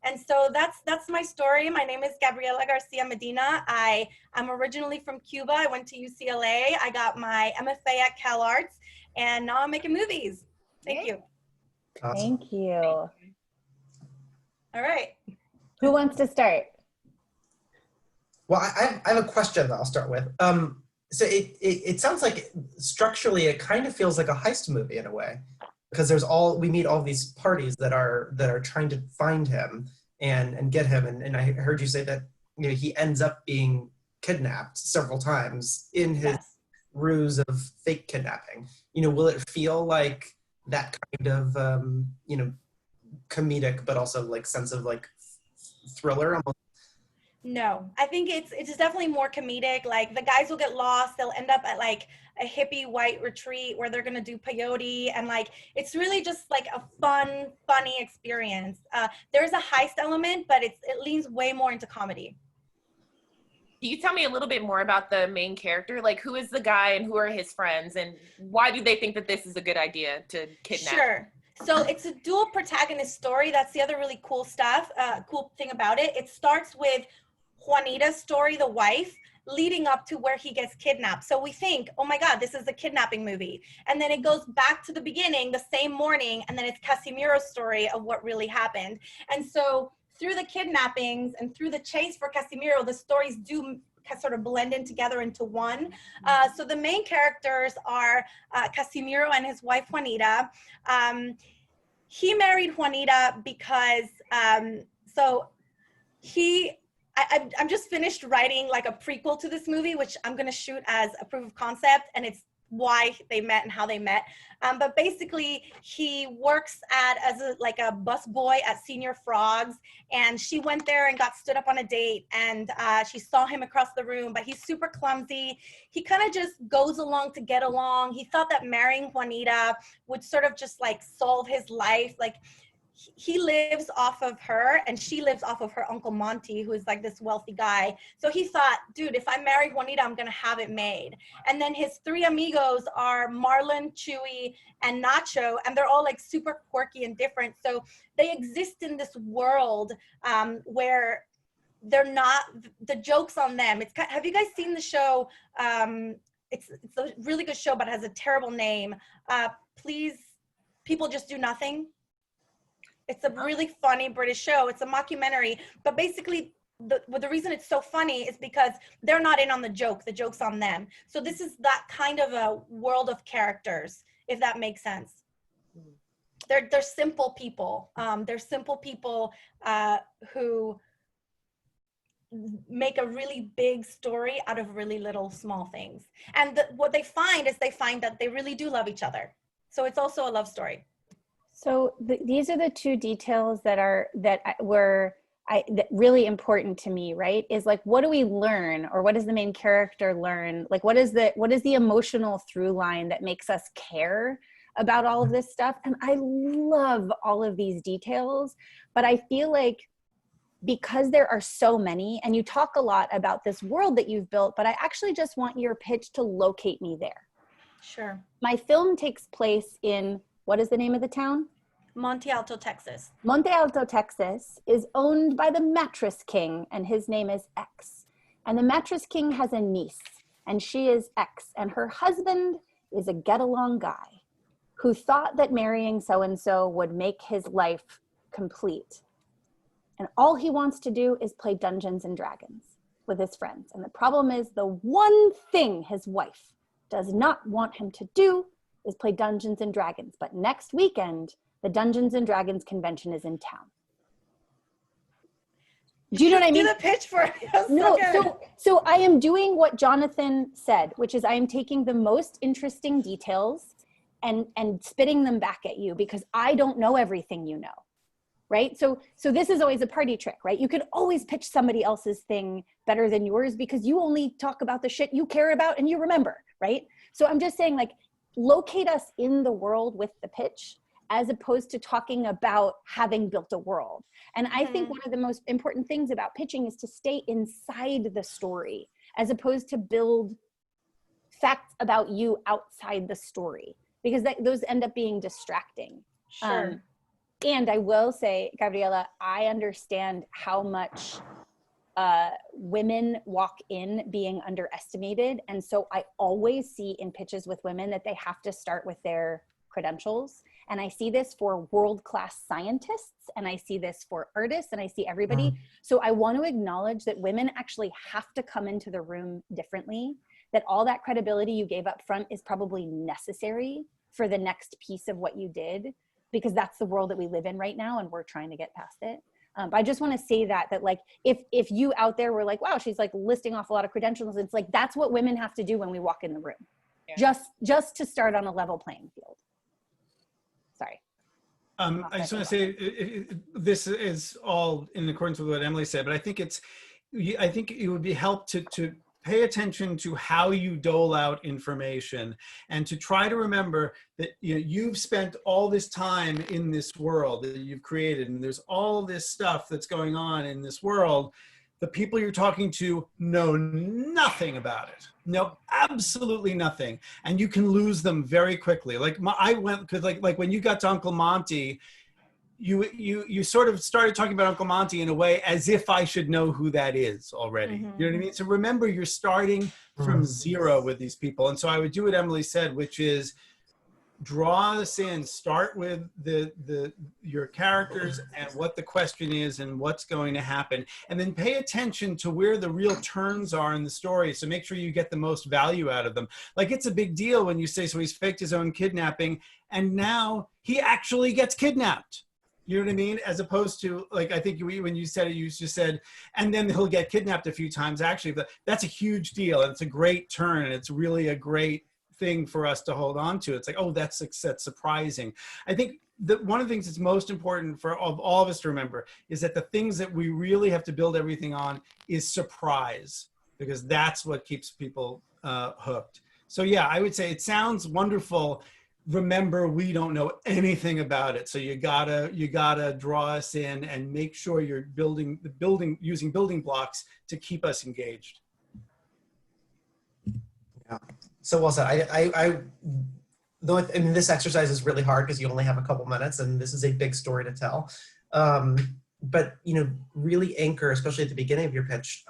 And so that's my story. My name is Gabriela Garcia Medina. I'm originally from Cuba. I went to UCLA. I got my MFA at Cal Arts, and now I'm making movies. Thank you. Awesome. Thank you. All right. Who wants to start? Well, I have a question that I'll start with. So it sounds like structurally it kind of feels like a heist movie in a way, because we meet all these parties that are trying to find him and get him, and I heard you say that, you know, he ends up being kidnapped several times in his ruse of fake kidnapping. You know, will it feel like that kind of you know, comedic but also like sense of like thriller almost? No, I think it's definitely more comedic. Like the guys will get lost. They'll end up at like a hippie white retreat where they're going to do peyote. And like, it's really just like a fun, funny experience. There's a heist element, but it leans way more into comedy. Can you tell me a little bit more about the main character? Like, who is the guy and who are his friends, and why do they think that this is a good idea to kidnap? Sure. So it's a dual protagonist story. That's the other really cool thing about it. It starts with Juanita's story, the wife, leading up to where he gets kidnapped. So we think, oh my God, this is a kidnapping movie. And then it goes back to the beginning, the same morning, and then it's Casimiro's story of what really happened. And so through the kidnappings and through the chase for Casimiro, the stories do sort of blend in together into one. So the main characters are Casimiro and his wife, Juanita. He married Juanita because, I'm just finished writing like a prequel to this movie, which I'm going to shoot as a proof of concept, and it's why they met and how they met. But basically, he works as a bus boy at Senior Frogs, and she went there and got stood up on a date, and she saw him across the room, but he's super clumsy. He kind of just goes along to get along. He thought that marrying Juanita would sort of just like solve his life. Like, he lives off of her and she lives off of her Uncle Monty, who is like this wealthy guy. So he thought, dude, if I marry Juanita, I'm going to have it made. And then his 3 amigos are Marlon, Chewy, and Nacho, and they're all like super quirky and different. So they exist in this world where they're not, the joke's on them. Have you guys seen the show? It's a really good show, but it has a terrible name. Please, People Just Do Nothing. It's a really funny British show. It's a mockumentary, but basically the reason it's so funny is because they're not in on the joke. The joke's on them. So this is that kind of a world of characters, if that makes sense. They're simple people. They're simple people who make a really big story out of really little small things. And what they find is that they really do love each other. So it's also a love story. So these are the two details that were really important to me, right? Is like, what do we learn, or what does the main character learn? Like, what is the emotional through line that makes us care about all of this stuff? And I love all of these details, but I feel like because there are so many, and you talk a lot about this world that you've built, but I actually just want your pitch to locate me there. Sure. My film takes place in, what is the name of the town? Monte Alto, Texas. Monte Alto, Texas is owned by the Mattress King, and his name is X. And the Mattress King has a niece, and she is X. And her husband is a get-along guy who thought that marrying so-and-so would make his life complete. And all he wants to do is play Dungeons and Dragons with his friends. And the problem is, the one thing his wife does not want him to do is play Dungeons and Dragons. But next weekend, the Dungeons and Dragons convention is in town. Do you know what I mean? Do the pitch for it. So I am doing what Jonathan said, which is I am taking the most interesting details and spitting them back at you, because I don't know everything you know. Right? So this is always a party trick, right? You can always pitch somebody else's thing better than yours, because you only talk about the shit you care about and you remember, right? So I'm just saying, like, locate us in the world with the pitch, as opposed to talking about having built a world. And I think one of the most important things about pitching is to stay inside the story, as opposed to build facts about you outside the story, because those end up being distracting. Sure. And I will say, Gabriela, I understand how much women walk in being underestimated. And so I always see in pitches with women that they have to start with their credentials. And I see this for world-class scientists, and I see this for artists, and I see everybody. So I want to acknowledge that women actually have to come into the room differently, that all that credibility you gave up front is probably necessary for the next piece of what you did, because that's the world that we live in right now, and we're trying to get past it. But I just want to say that like, if you out there were like, wow, she's like listing off a lot of credentials, it's like, that's what women have to do when we walk in the room. Yeah. Just to start on a level playing field. Sorry. I just want to say, this is all in accordance with what Emily said, but I think it would be helped to pay attention to how you dole out information, and to try to remember that you've spent all this time in this world that you've created, and there's all this stuff that's going on in this world. The people you're talking to know nothing about it. No, absolutely nothing. And you can lose them very quickly. Like because like when you got to Uncle Monty, you sort of started talking about Uncle Monty in a way as if I should know who that is already. You know what I mean? So remember, you're starting from zero with these people. And so I would do what Emily said, which is draw us in, start with your characters and what the question is and what's going to happen. And then pay attention to where the real turns are in the story. So make sure you get the most value out of them. Like, it's a big deal when you say, so he's faked his own kidnapping and now he actually gets kidnapped. You know what I mean? As opposed to, like, I think when you said it, you just said, and then he'll get kidnapped a few times. Actually, but that's a huge deal. And it's a great turn. And it's really a great thing for us to hold on to. It's like, oh, that's surprising. I think that one of the things that's most important for all of us to remember is that the things that we really have to build everything on is surprise, because that's what keeps people hooked. So yeah, I would say it sounds wonderful. Remember, we don't know anything about it. So you gotta draw us in and make sure you're using building blocks to keep us engaged. Yeah. So well said. I mean, this exercise is really hard because you only have a couple minutes, and this is a big story to tell. But really anchor, especially at the beginning of your pitch,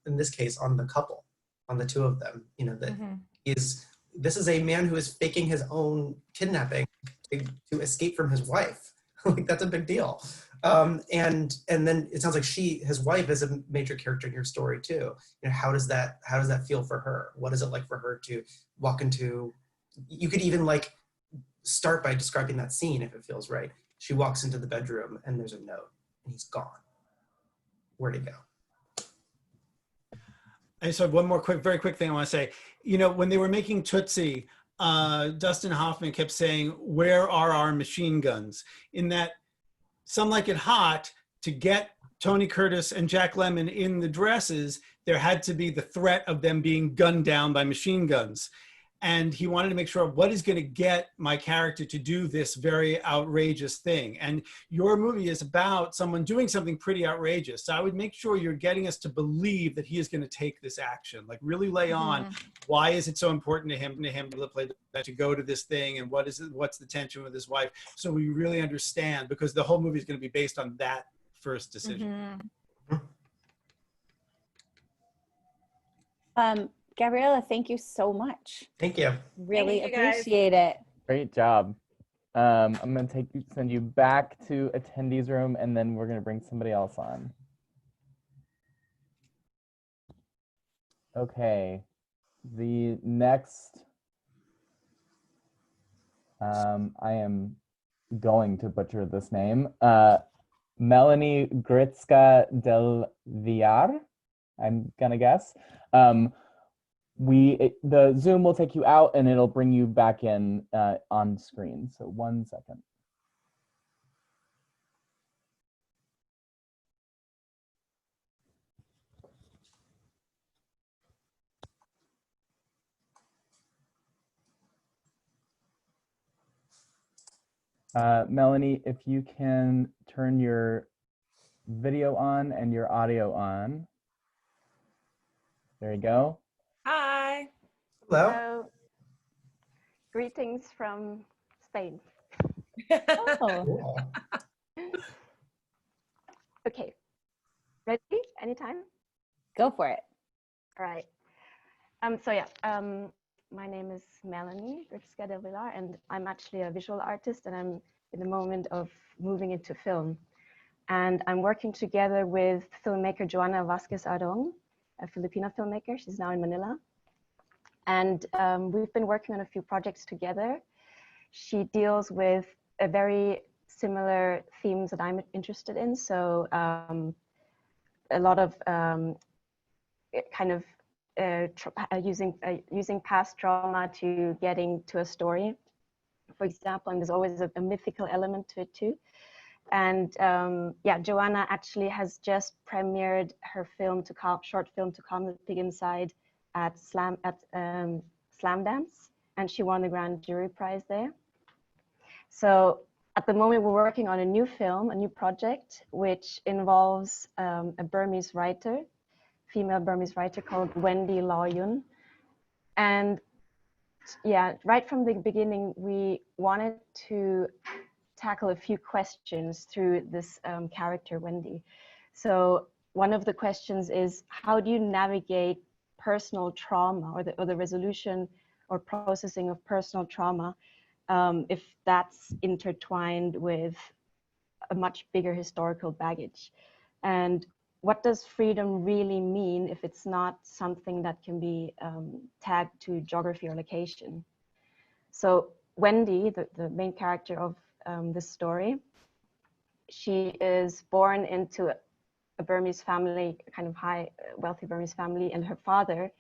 in this case, on the couple, on the two of them. This is a man who is faking his own kidnapping to escape from his wife. Like, that's a big deal. And then it sounds like his wife, is a major character in your story too. How does that feel for her? What is it like for her to walk into? You could even like start by describing that scene if it feels right. She walks into the bedroom and there's a note and he's gone. Where'd he go? I just have one more very quick thing I want to say. You know, when they were making Tootsie, Dustin Hoffman kept saying, "Where are our machine guns?" In that Some Like It Hot, to get Tony Curtis and Jack Lemmon in the dresses, there had to be the threat of them being gunned down by machine guns. And he wanted to make sure, what is going to get my character to do this very outrageous thing? And your movie is about someone doing something pretty outrageous. So I would make sure you're getting us to believe that he is going to take this action. Like really lay on, why is it so important to him to play to go to this thing, and what's the tension with his wife? So we really understand, because the whole movie is going to be based on that first decision. Gabriella, thank you so much. Thank you. Really Thank you, guys. appreciate it. Great job. I'm going to send you back to attendees room, and then we're going to bring somebody else on. Okay. The next, I am going to butcher this name. Melanie Gritska del Villar, I'm going to guess. The Zoom will take you out and it'll bring you back in on screen. So 1 second. Melanie, if you can turn your video on and your audio on. There you go. Hi. Hello. Hello. Greetings from Spain. Oh, Cool. Okay. Ready? Anytime? go for it. All right. My name is Melanie Gritska del Villar, and I'm actually a visual artist, and I'm in the moment of moving into film. And I'm working together with filmmaker Joana Vasquez Arong, a Filipino filmmaker. She's now in Manila. And we've been working on a few projects together. She deals with a very similar themes that I'm interested in. So a lot of using past trauma to getting to a story, for example, and there's always a mythical element to it too. And Joanna actually has just premiered her short film To Calm the Pig Inside at Slam Dance, and she won the Grand Jury Prize there. So at the moment, we're working on a new film, a new project, which involves a Burmese writer, female Burmese writer called Wendy Law Yun. And yeah, right from the beginning, we wanted to tackle a few questions through this character, Wendy. So one of the questions is, how do you navigate personal trauma, or the resolution or processing of personal trauma, if that's intertwined with a much bigger historical baggage? And what does freedom really mean if it's not something that can be tagged to geography or location? So Wendy, the main character of this story, she is born into a Burmese family, kind of wealthy Burmese family, and her father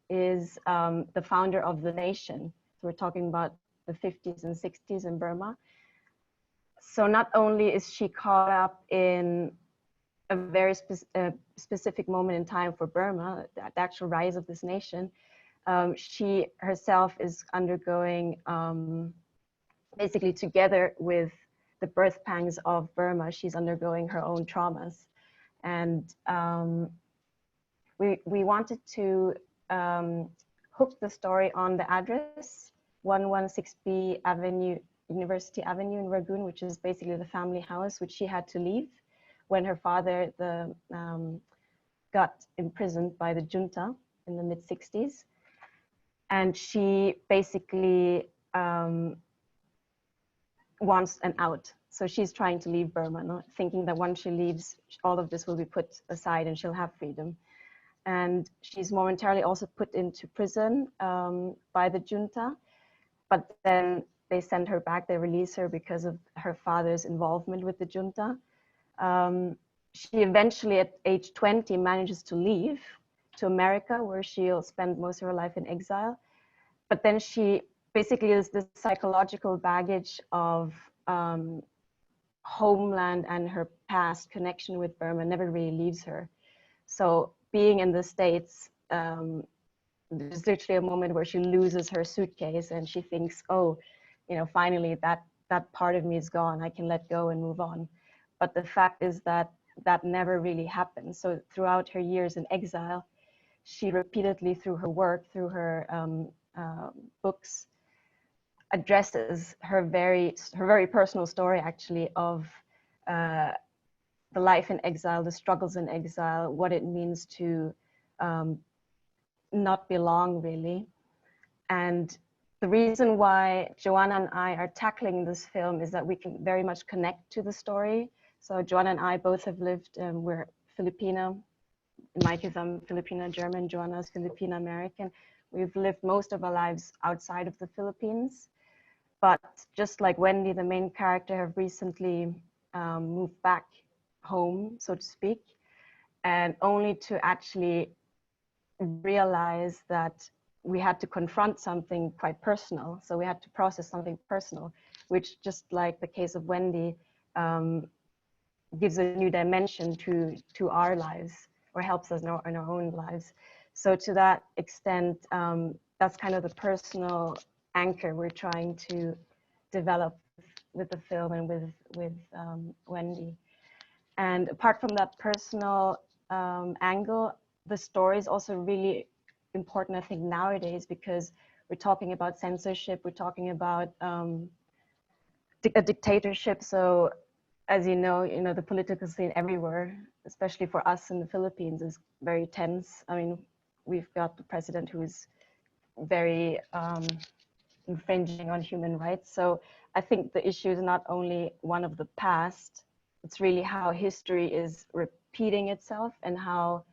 is the founder of the nation. So we're talking about the 50s and 60s in Burma. So not only is she caught up in a very specific moment in time for Burma, the actual rise of this nation, she herself is undergoing, basically together with the birth pangs of Burma, she's undergoing her own traumas. And we wanted to hook the story on the address, 116B Avenue, University Avenue in Rangoon, which is basically the family house, which she had to leave when her father got imprisoned by the junta in the mid-60s. And she basically wants an out. So she's trying to leave Burma, thinking that once she leaves, all of this will be put aside and she'll have freedom. And she's momentarily also put into prison by the junta, but then they send her back, they release her because of her father's involvement with the junta. She eventually at age 20 manages to leave to America, where she'll spend most of her life in exile. But then she basically is this psychological baggage of homeland and her past connection with Burma never really leaves her. So being in the States, there's literally a moment where she loses her suitcase and she thinks, oh, you know, finally that part of me is gone. I can let go and move on. But the fact is that that never really happened. So throughout her years in exile, she repeatedly, through her work, through her books, addresses her very personal story, actually, of the life in exile, the struggles in exile, what it means to not belong, really. And the reason why Joanna and I are tackling this film is that we can very much connect to the story. So Joanna and I both have lived, we're Filipino. In my case, I'm Filipino-German, Joanna's Filipino-American. We've lived most of our lives outside of the Philippines. But just like Wendy, the main character, have recently moved back home, so to speak, and only to actually realize that we had to confront something quite personal. So we had to process something personal, which, just like the case of Wendy, gives a new dimension to our lives, or helps us in our own lives. So to that extent, that's kind of the personal anchor we're trying to develop with the film and with Wendy. And apart from that personal angle, the story is also really important, I think, nowadays, because we're talking about censorship, we're talking about a dictatorship. So as you know, the political scene everywhere, especially for us in the Philippines, is very tense. I mean, we've got the president who is very infringing on human rights. So I think the issue is not only one of the past, it's really how history is repeating itself, and how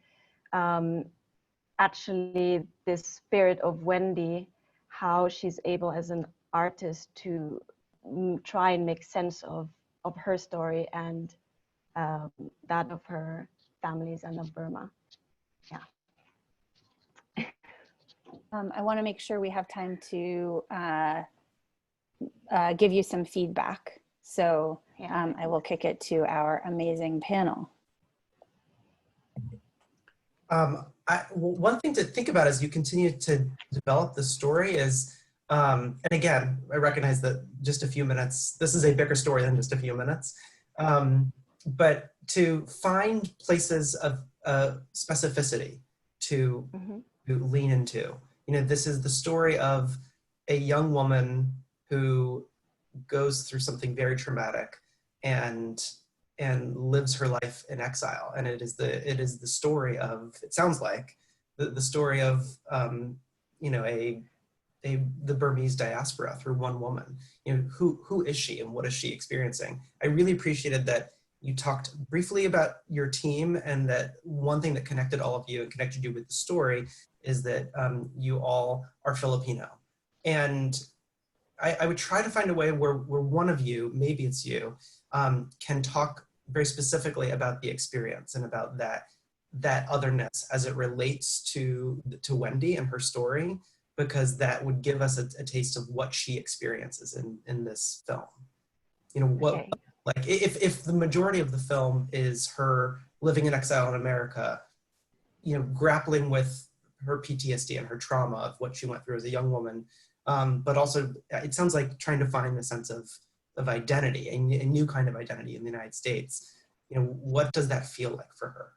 actually this spirit of Wendy, how she's able as an artist to try and make sense of her story and that of her families and of Burma. Yeah. I want to make sure we have time to give you some feedback. So I will kick it to our amazing panel. One thing to think about as you continue to develop the story is, and again, I recognize that just a few minutes, this is a bigger story than just a few minutes, but to find places of specificity to lean into. This is the story of a young woman who goes through something very traumatic and lives her life in exile, and it is the story of, it sounds like the story of the Burmese diaspora through one woman. Who is she and what is she experiencing? I really appreciated that you talked briefly about your team, and that one thing that connected all of you and connected you with the story is that you all are Filipino. And I would try to find a way where one of you, maybe it's you, can talk very specifically about the experience and about that otherness as it relates to Wendy and her story, because that would give us a taste of what she experiences in this film. Okay. Like if the majority of the film is her living in exile in America, grappling with her PTSD and her trauma of what she went through as a young woman, but also it sounds like trying to find the sense of identity, a new kind of identity in the United States. What does that feel like for her?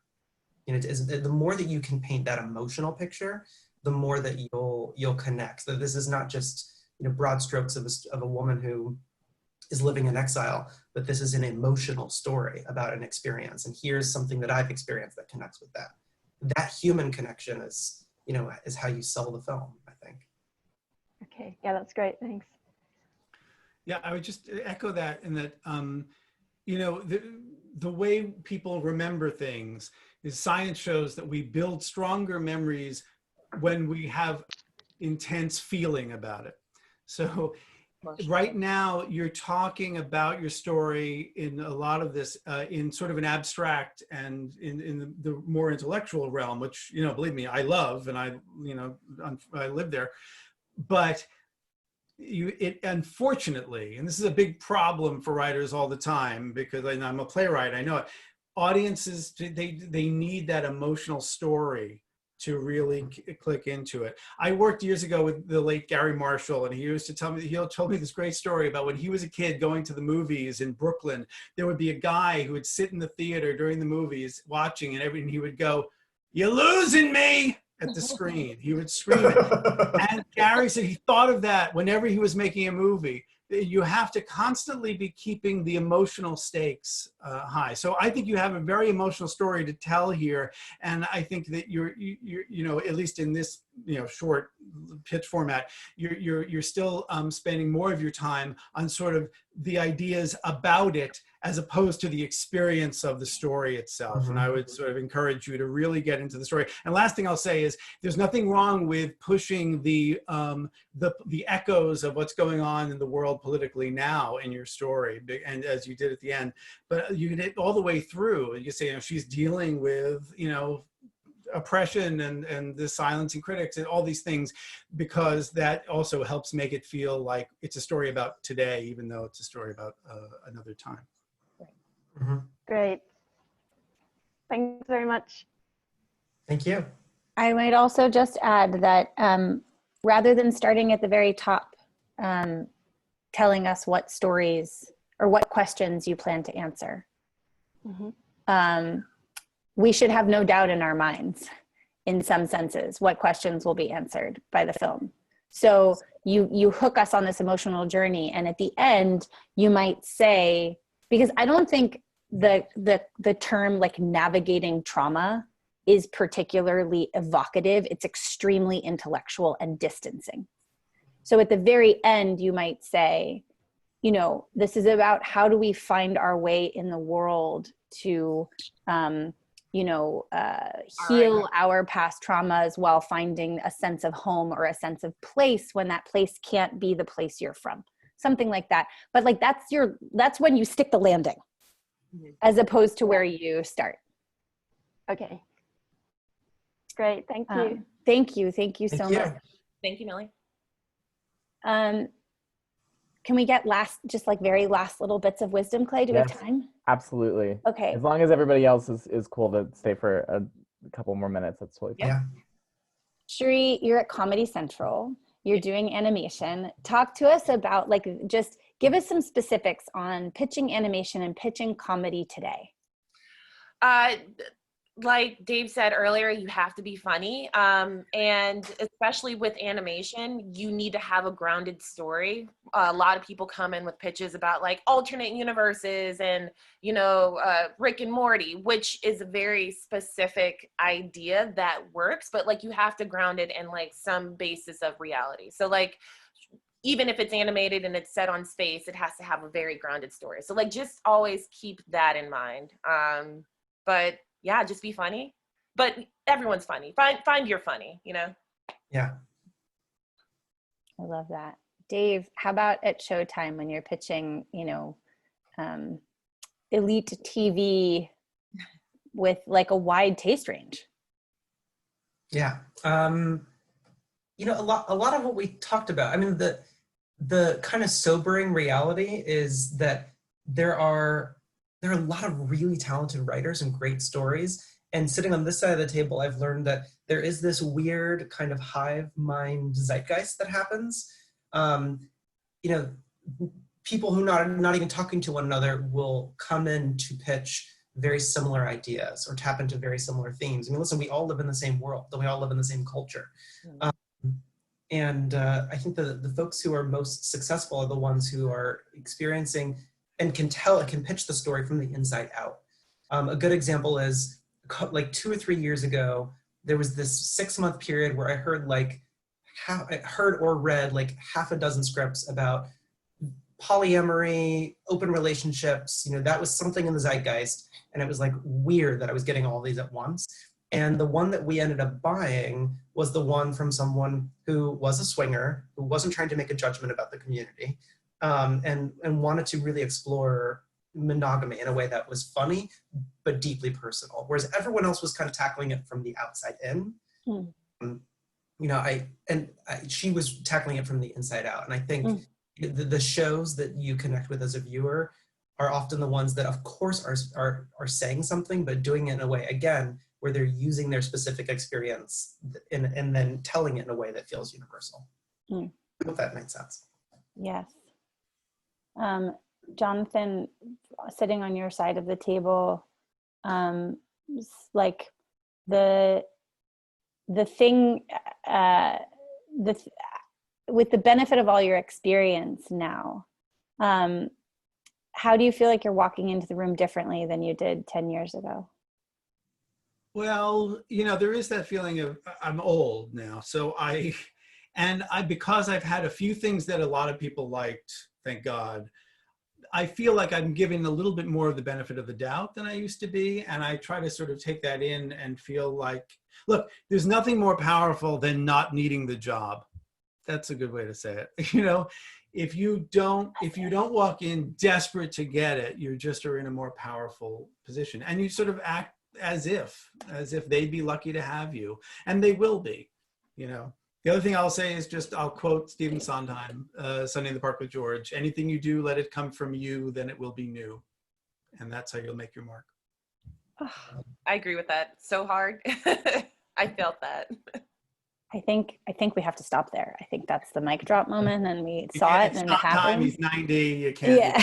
The more that you can paint that emotional picture, the more that you'll connect. That this is not just broad strokes of a woman who is living in exile, but this is an emotional story about an experience. And here's something that I've experienced that connects with that. That human connection is how you sell the film, I think. Okay, yeah, that's great, thanks. Yeah, I would just echo that, in that, the way people remember things is, science shows that we build stronger memories when we have intense feeling about it. So right now you're talking about your story in a lot of this in sort of an abstract and in the more intellectual realm, which, you know, believe me, I love, and I, you know, I live there. But it unfortunately, and this is a big problem for writers all the time, because I'm a playwright, I know it, audiences, they need that emotional story to really click into it. I worked years ago with the late Gary Marshall, and he used to tell me, he told me this great story about when he was a kid going to the movies in Brooklyn. There would be a guy who would sit in the theater during the movies watching, and he would go, "You're losing me," at the screen. He would scream it. And Gary said he thought of that whenever he was making a movie. You have to constantly be keeping the emotional stakes high. So I think you have a very emotional story to tell here, and I think that you're you know, at least in this, you know, short pitch format, you're still spending more of your time on sort of the ideas about it as opposed to the experience of the story itself. And I would sort of encourage you to really get into the story. And last thing I'll say is there's nothing wrong with pushing the echoes of what's going on in the world politically now in your story, and as you did at the end, but you get it all the way through. You say, you know, she's dealing with, you know, oppression and the silencing critics and all these things, because that also helps make it feel like it's a story about today, even though it's a story about another time. Great. Thanks very much. Thank you. I might also just add that rather than starting at the very top, telling us what stories or what questions you plan to answer, we should have no doubt in our minds, in some senses, what questions will be answered by the film. So you hook us on this emotional journey, and at the end, you might say, because I don't think the term like navigating trauma is particularly evocative. It's extremely intellectual and distancing. So at the very end, you might say, you know, this is about how do we find our way in the world to, you know, heal our past traumas while finding a sense of home or a sense of place when that place can't be the place you're from. Something like that. But like that's when you stick the landing, as opposed to where you start. Okay. Great. Thank you. Thank you. Thank you so much. Thank you, Millie. Can we get just like very last little bits of wisdom, Clay? Do we have time? Absolutely. Okay. As long as everybody else is cool to stay for a couple more minutes, that's totally fine. Yeah. Shri, you're at Comedy Central. You're doing animation. Talk to us about, like, just give us some specifics on pitching animation and pitching comedy today. Like Dave said earlier, you have to be funny. And especially with animation, you need to have a grounded story. A lot of people come in with pitches about like alternate universes and, you know, Rick and Morty, which is a very specific idea that works, but like you have to ground it in like some basis of reality. So like, even if it's animated and it's set on space, it has to have a very grounded story. So like, just always keep that in mind. But yeah, just be funny. But everyone's funny. Find your funny, you know? Yeah. I love that. Dave, how about at Showtime when you're pitching, you know, elite TV with like a wide taste range? Yeah. You know, a lot of what we talked about, I mean, the kind of sobering reality is that there are a lot of really talented writers and great stories. And sitting on this side of the table, I've learned that there is this weird kind of hive mind zeitgeist that happens. You know, people who not even talking to one another will come in to pitch very similar ideas or tap into very similar themes. I mean, listen, we all live in the same world, we all live in the same culture. And I think the folks who are most successful are the ones who are experiencing and can pitch the story from the inside out. A good example is like 2 or 3 years ago, there was this 6-month period where I heard or read like half a dozen scripts about polyamory, open relationships. You know, that was something in the zeitgeist, and it was like weird that I was getting all these at once. And the one that we ended up buying was the one from someone who was a swinger, who wasn't trying to make a judgment about the community, and wanted to really explore monogamy in a way that was funny, but deeply personal. Whereas everyone else was kind of tackling it from the outside in. You know, she was tackling it from the inside out. And I think the shows that you connect with as a viewer are often the ones that, of course, are saying something, but doing it in a way, again, where they're using their specific experience and then telling it in a way that feels universal. I hope that makes sense. Yes. Jonathan, sitting on your side of the table, like the thing, with the benefit of all your experience now, how do you feel like you're walking into the room differently than you did 10 years ago? Well, you know, there is that feeling of I'm old now. So because I've had a few things that a lot of people liked, thank God, I feel like I'm giving a little bit more of the benefit of the doubt than I used to be. And I try to sort of take that in and feel like, look, there's nothing more powerful than not needing the job. That's a good way to say it. You know, if you don't walk in desperate to get it, you just are in a more powerful position. And you sort of act as if they'd be lucky to have you, and they will be, you know. The other thing I'll say is just, I'll quote Stephen Sondheim, Sunday in the Park with George, anything you do, let it come from you, then it will be new. And that's how you'll make your mark. I agree with that. So hard. I felt that. I think we have to stop there. I think that's the mic drop moment, and we saw it, and it happened. Time, he's 90, you can't. Yeah.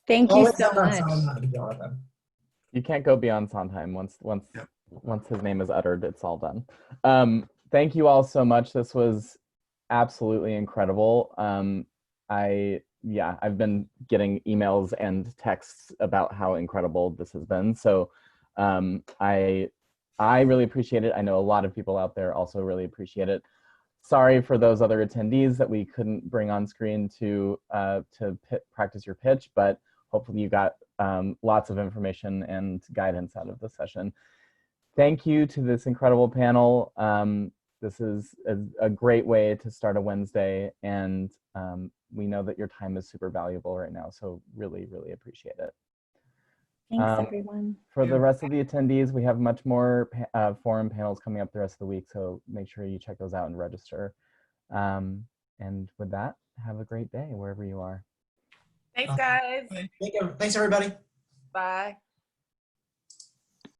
Thank you so much. You can't go beyond Sondheim. Once his name is uttered, it's all done. Thank you all so much. This was absolutely incredible. I've been getting emails and texts about how incredible this has been. So I really appreciate it. I know a lot of people out there also really appreciate it. Sorry for those other attendees that we couldn't bring on screen to practice your pitch, but hopefully you got lots of information and guidance out of the session. Thank you to this incredible panel. This is a great way to start a Wednesday, and we know that your time is super valuable right now, so really, really appreciate it. Thanks, everyone. For the rest of the attendees, we have much more forum panels coming up the rest of the week, so make sure you check those out and register. And with that, have a great day wherever you are. Thanks, guys. Thanks, everybody. Bye.